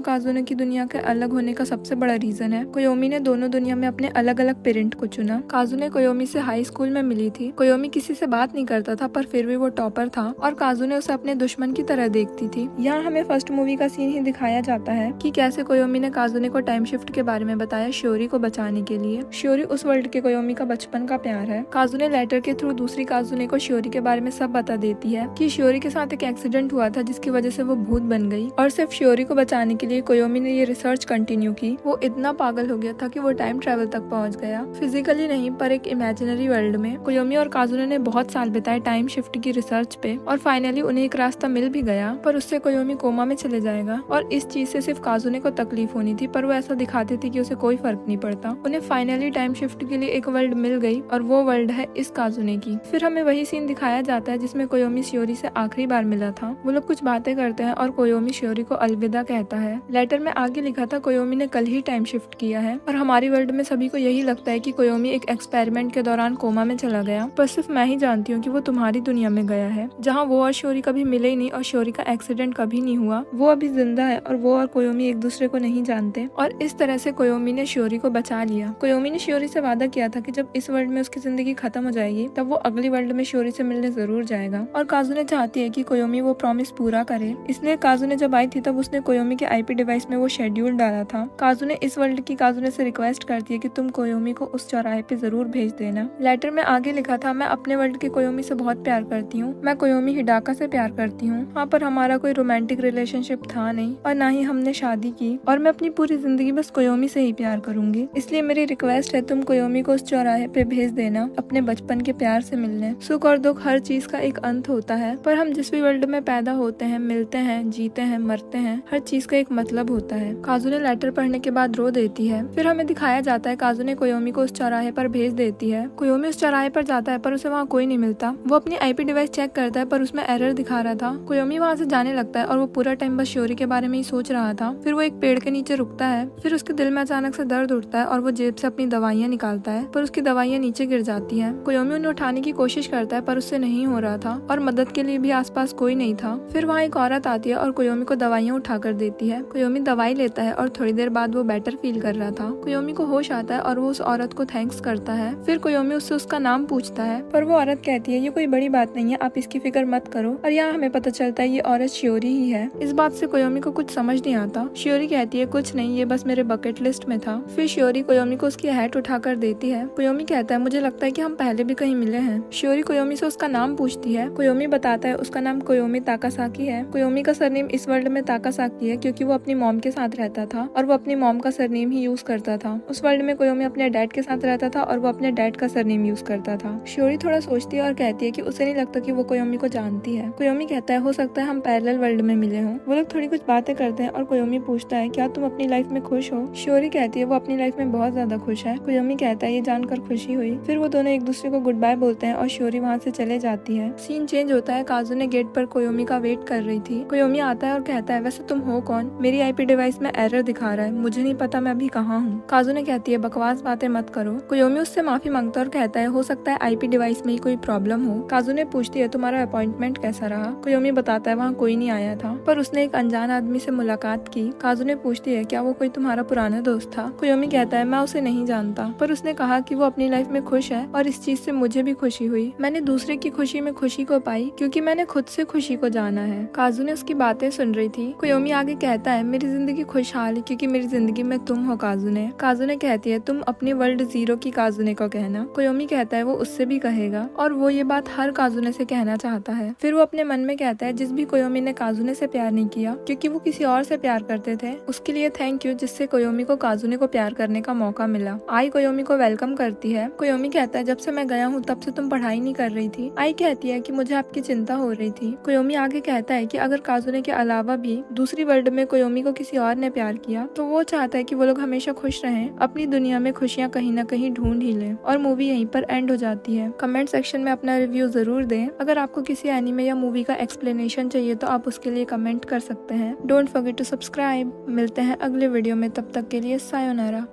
काजुने की दुनिया के अलग होने का सबसे बड़ा रीजन है कोयोमी ने दोनों दुनिया में अपने अलग अलग पेरेंट को चुना। काजुने कोयोमी से हाई स्कूल में मिली थी। कोयोमी किसी से बात नहीं करता था पर फिर भी वो टॉपर था और काजुने उसे अपने दुश्मन की तरह देखती थी। यहाँ हमें फर्स्ट मूवी का सीन ही दिखाया जाता है कि कैसे कोयोमी ने काजुने को टाइम शिफ्ट के बारे में बताया शियोरी को बचाने के लिए। शियोरी उस वर्ल्ड के कोयोमी का बचपन का प्यार है। काजुने लेटर के थ्रू दूसरी काजुने को शियोरी के बारे में सब बता देती है कि शियोरी के साथ एक एक्सीडेंट हुआ था जिसकी वजह से वो भूत बन गई और सिर्फ शियोरी को बचाने के लिए कोयोमी ने ये रिसर्च कंटिन्यू की। वो इतना पागल हो गया था कि वो टाइम ट्रेवल तक पहुंच गया, फिजिकली नहीं पर एक इमेजिनरी वर्ल्ड में। कोयोमी और काजुने ने बहुत साल बिताए टाइम शिफ्ट की रिसर्च पे और फाइनली उन्हें एक रास्ता मिल भी गया, पर उससे कोयोमी कोमा में चले जाएगा और इस चीज से सिर्फ काजुने को तकलीफ होनी थी पर वो ऐसा दिखाते थे कि उसे कोई फर्क नहीं पड़ता। उन्हें फाइनली टाइम शिफ्ट के लिए एक वर्ल्ड मिल गई और वो वर्ल्ड है इस काजुने की। फिर हमें वही सीन दिखाया जाता है जिसमें कोयोमी शियोरी से आखिरी बार मिला था। वो लोग कुछ बातें करते हैं और कोयोमी शियोरी को अलविदा कहता है। लेटर में आगे लिखा था कोयोमी ने कल ही टाइम शिफ्ट किया है और हमारी वर्ल्ड में सभी को यही लगता है कि कोयोमी एक एक्सपेरिमेंट के दौरान कोमा में चला गया, पर सिर्फ मैं ही जानती हूँ कि वो तुम्हारी दुनिया में गया है जहाँ वो और शियोरी कभी मिले ही नहीं और शियोरी का एक्सीडेंट कभी नहीं हुआ। वो अभी जिंदा है और वो और कोयोमी एक दूसरे को नहीं जानते और इस तरह से कोयोमी ने शियोरी को बचा लिया। कोयोमी ने शियोरी से वादा किया था कि जब इस वर्ल्ड में उसकी जिंदगी खत्म हो जाएगी तब वो अगली वर्ल्ड में शियोरी से मिलने जरूर जाएगा और काजुने चाहती है कि कोयोमी वो प्रॉमिस पूरा करे। इसलिए काजुने जब आई थी तब उसने कोयोमी के आईपी डिवाइस में वो शेड्यूल डाला था। काजुने इस वर्ल्ड की काजुने से रिक्वेस्ट करती है कि तुम कोयोमी को उस चौराहे पे जरूर भेज देना। लेटर में आगे लिखा था मैं अपने वर्ल्ड के कोयोमी से बहुत प्यार करती हूँ, मैं कोयोमी हिडाका से प्यार करती हूँ। हाँ पर हमारा कोई रोमांटिक रिलेशनशिप था नहीं और ना ही हमने शादी की और मैं अपनी पूरी जिंदगी बस कोयोमी से ही प्यार करूंगी। इसलिए मेरी रिक्वेस्ट है तुम कोयोमी को उस चौराहे पे भेज देना अपने बचपन के प्यार से मिलने। सुख और दुख हर चीज का एक अंत होता है पर हम जिस भी वर्ल्ड में पैदा होते हैं, मिलते हैं, जीते हैं, मरते हैं, हर चीज का एक मतलब होता है। काजुने लेटर पढ़ने के बाद रो देती है। फिर हमें दिखाया जाता है काजुने कोयोमी को उस चौराहे पर भेज देती है। कोयोमी उस चौराहे पर जाता है पर उसे वहाँ कोई नहीं मिलता। वो अपनी आईपी डिवाइस चेक करता है पर उसमें एरर दिखा रहा था। कोयोमी वहाँ से जाने लगता है और वो पूरा टाइम बस शियोरी के बारे में ही सोच रहा था। फिर वो एक पेड़ के नीचे रुकता है। फिर उसके दिल में अचानक से दर्द उठता है और वो जेब से अपनी दवाइयाँ निकालता है पर उसकी दवाइयाँ नीचे गिर जाती है। कोयोमी उन्हें उठाने की कोशिश करता है पर उससे नहीं हो रहा था और मदद के लिए भी आसपास कोई नहीं था। फिर वहाँ एक औरत आती है और कोयोमी को दवाइयाँ उठा कर देती है। कोयोमी दवाई लेता है और थोड़ी देर बाद वो बेटर फील कर रहा था। कोयोमी को होश आता है और वो उस औरत को थैंक्स करता है। फिर कोयोमी उससे उसका नाम पूछता है पर वो औरत कहती है ये कोई बड़ी बात नहीं है, आप इसकी फिक्र मत करो। और यहाँ हमें पता चलता है ये औरत शियोरी ही है। इस बात से कोयोमी को कुछ समझ नहीं आता। शियोरी कहती है कुछ नहीं, ये बस मेरे बकेट लिस्ट में था। फिर शियोरी कोयोमी को उसकी हैट उठा कर देती है। कोयोमी कहता है मुझे लगता है कि हम पहले भी कहीं मिले हैं। शियोरी कोयोमी से उसका नाम पूछती है। कोयोमी बताता है उसका नाम कोयोमी ताकासाकी है। कोयोमी का सरनेम इस वर्ल्ड में ताकासाकी है क्योंकि वो अपनी मॉम के साथ रहता था और वो अपनी मॉम का सरनेम ही यूज करता था। उस वर्ल्ड में कोयोमी अपने डैड के साथ रहता था और वो अपने डैड का सरनेम यूज करता था। शियोरी थोड़ा सोचती है और कहती है कि उसे नहीं लगता कि वो कोयोमी को जानती है। कोयोमी कहता है हो सकता है हम पैरेलल वर्ल्ड में मिले हों। वो लोग थोड़ी कुछ बातें करते हैं और कोयोमी पूछता है क्या तुम अपनी लाइफ में खुश हो। शियोरी कहती है वो अपनी लाइफ में बहुत ज्यादा खुश है। कोयोमी कहता है ये जानकर खुशी हुई। फिर वो दोनों एक दूसरे को गुड बाय बोलते हैं और शियोरी वहाँ से चले जाती है। सीन चेंज होता है। काजुने गेट पर कोयोमी का वेट कर रही थी। कोयोमी आता है और कहता है वैसे तुम हो कौन, मेरी आईपी डिवाइस में एरर दिखा रहा है, मुझे नहीं पता मैं अभी कहाँ हूँ। काजुने कहती है बकवास बातें मत करो। कोयोमी उससे माफी मांगता है और कहता है हो सकता है आईपी डिवाइस में ही कोई प्रॉब्लम हो। काजुने पूछती है तुम्हारा अपॉइंटमेंट कैसा रहा। कोयोमी बताता है वहाँ कोई नहीं आया था पर उसने एक अनजान आदमी से मुलाकात की। काजुने पूछती है क्या वो कोई तुम्हारा पुराना दोस्त था। कोयोमी कहता है मैं उसे नहीं जानता पर उसने कहा कि वो अपनी लाइफ में खुश है और इस चीज से मुझे भी खुशी हुई। मैंने दूसरे की खुशी में खुशी को पाई क्योंकि मैंने खुद से खुशी को जाना है। काजुने उसकी बातें सुन रही थी। कोयोमी आगे कहता है मेरी जिंदगी खुशहाल है क्योंकि मेरी जिंदगी में तुम हो काजुने। काजुने कहती है तुम अपनी वर्ल्ड जीरो की काजुने को कहना। कोयोमी कहता है वो उससे भी कहेगा और वो ये बात हर काजुने से कहना चाहता है। फिर वो अपने मन में कहता है जिस भी कोयोमी ने काजुने से प्यार नहीं किया क्योंकि वो किसी और से प्यार करते थे उसके लिए थैंक यू जिससे कोयोमी को काजुने को प्यार करने का मौका मिला। आई कोयोमी को वेलकम करती है। कोयोमी कहता है जब से मैं गया हूँ तब से तुम पढ़ाई नहीं कर रही थी। आई कहती है कि मुझे आपकी चिंता हो रही थी। कोयोमी आगे कहता है कि अगर काजुने के अलावा भी दूसरी वर्ल्ड में कोयोमी को किसी और ने प्यार किया तो वो चाहता है कि वो लोग हमेशा खुश रहें, अपनी दुनिया में खुशियाँ कहीं ना कहीं ढूंढ ही लें। और मूवी यहीं पर एंड हो जाती है। कमेंट सेक्शन में अपना रिव्यू जरूर दें। अगर आपको किसी एनीमे या मूवी का एक्सप्लेनेशन चाहिए तो आप उसके लिए कमेंट कर सकते हैं। Don't forget to subscribe. मिलते हैं अगले वीडियो में, तब तक के लिए सायोनारा।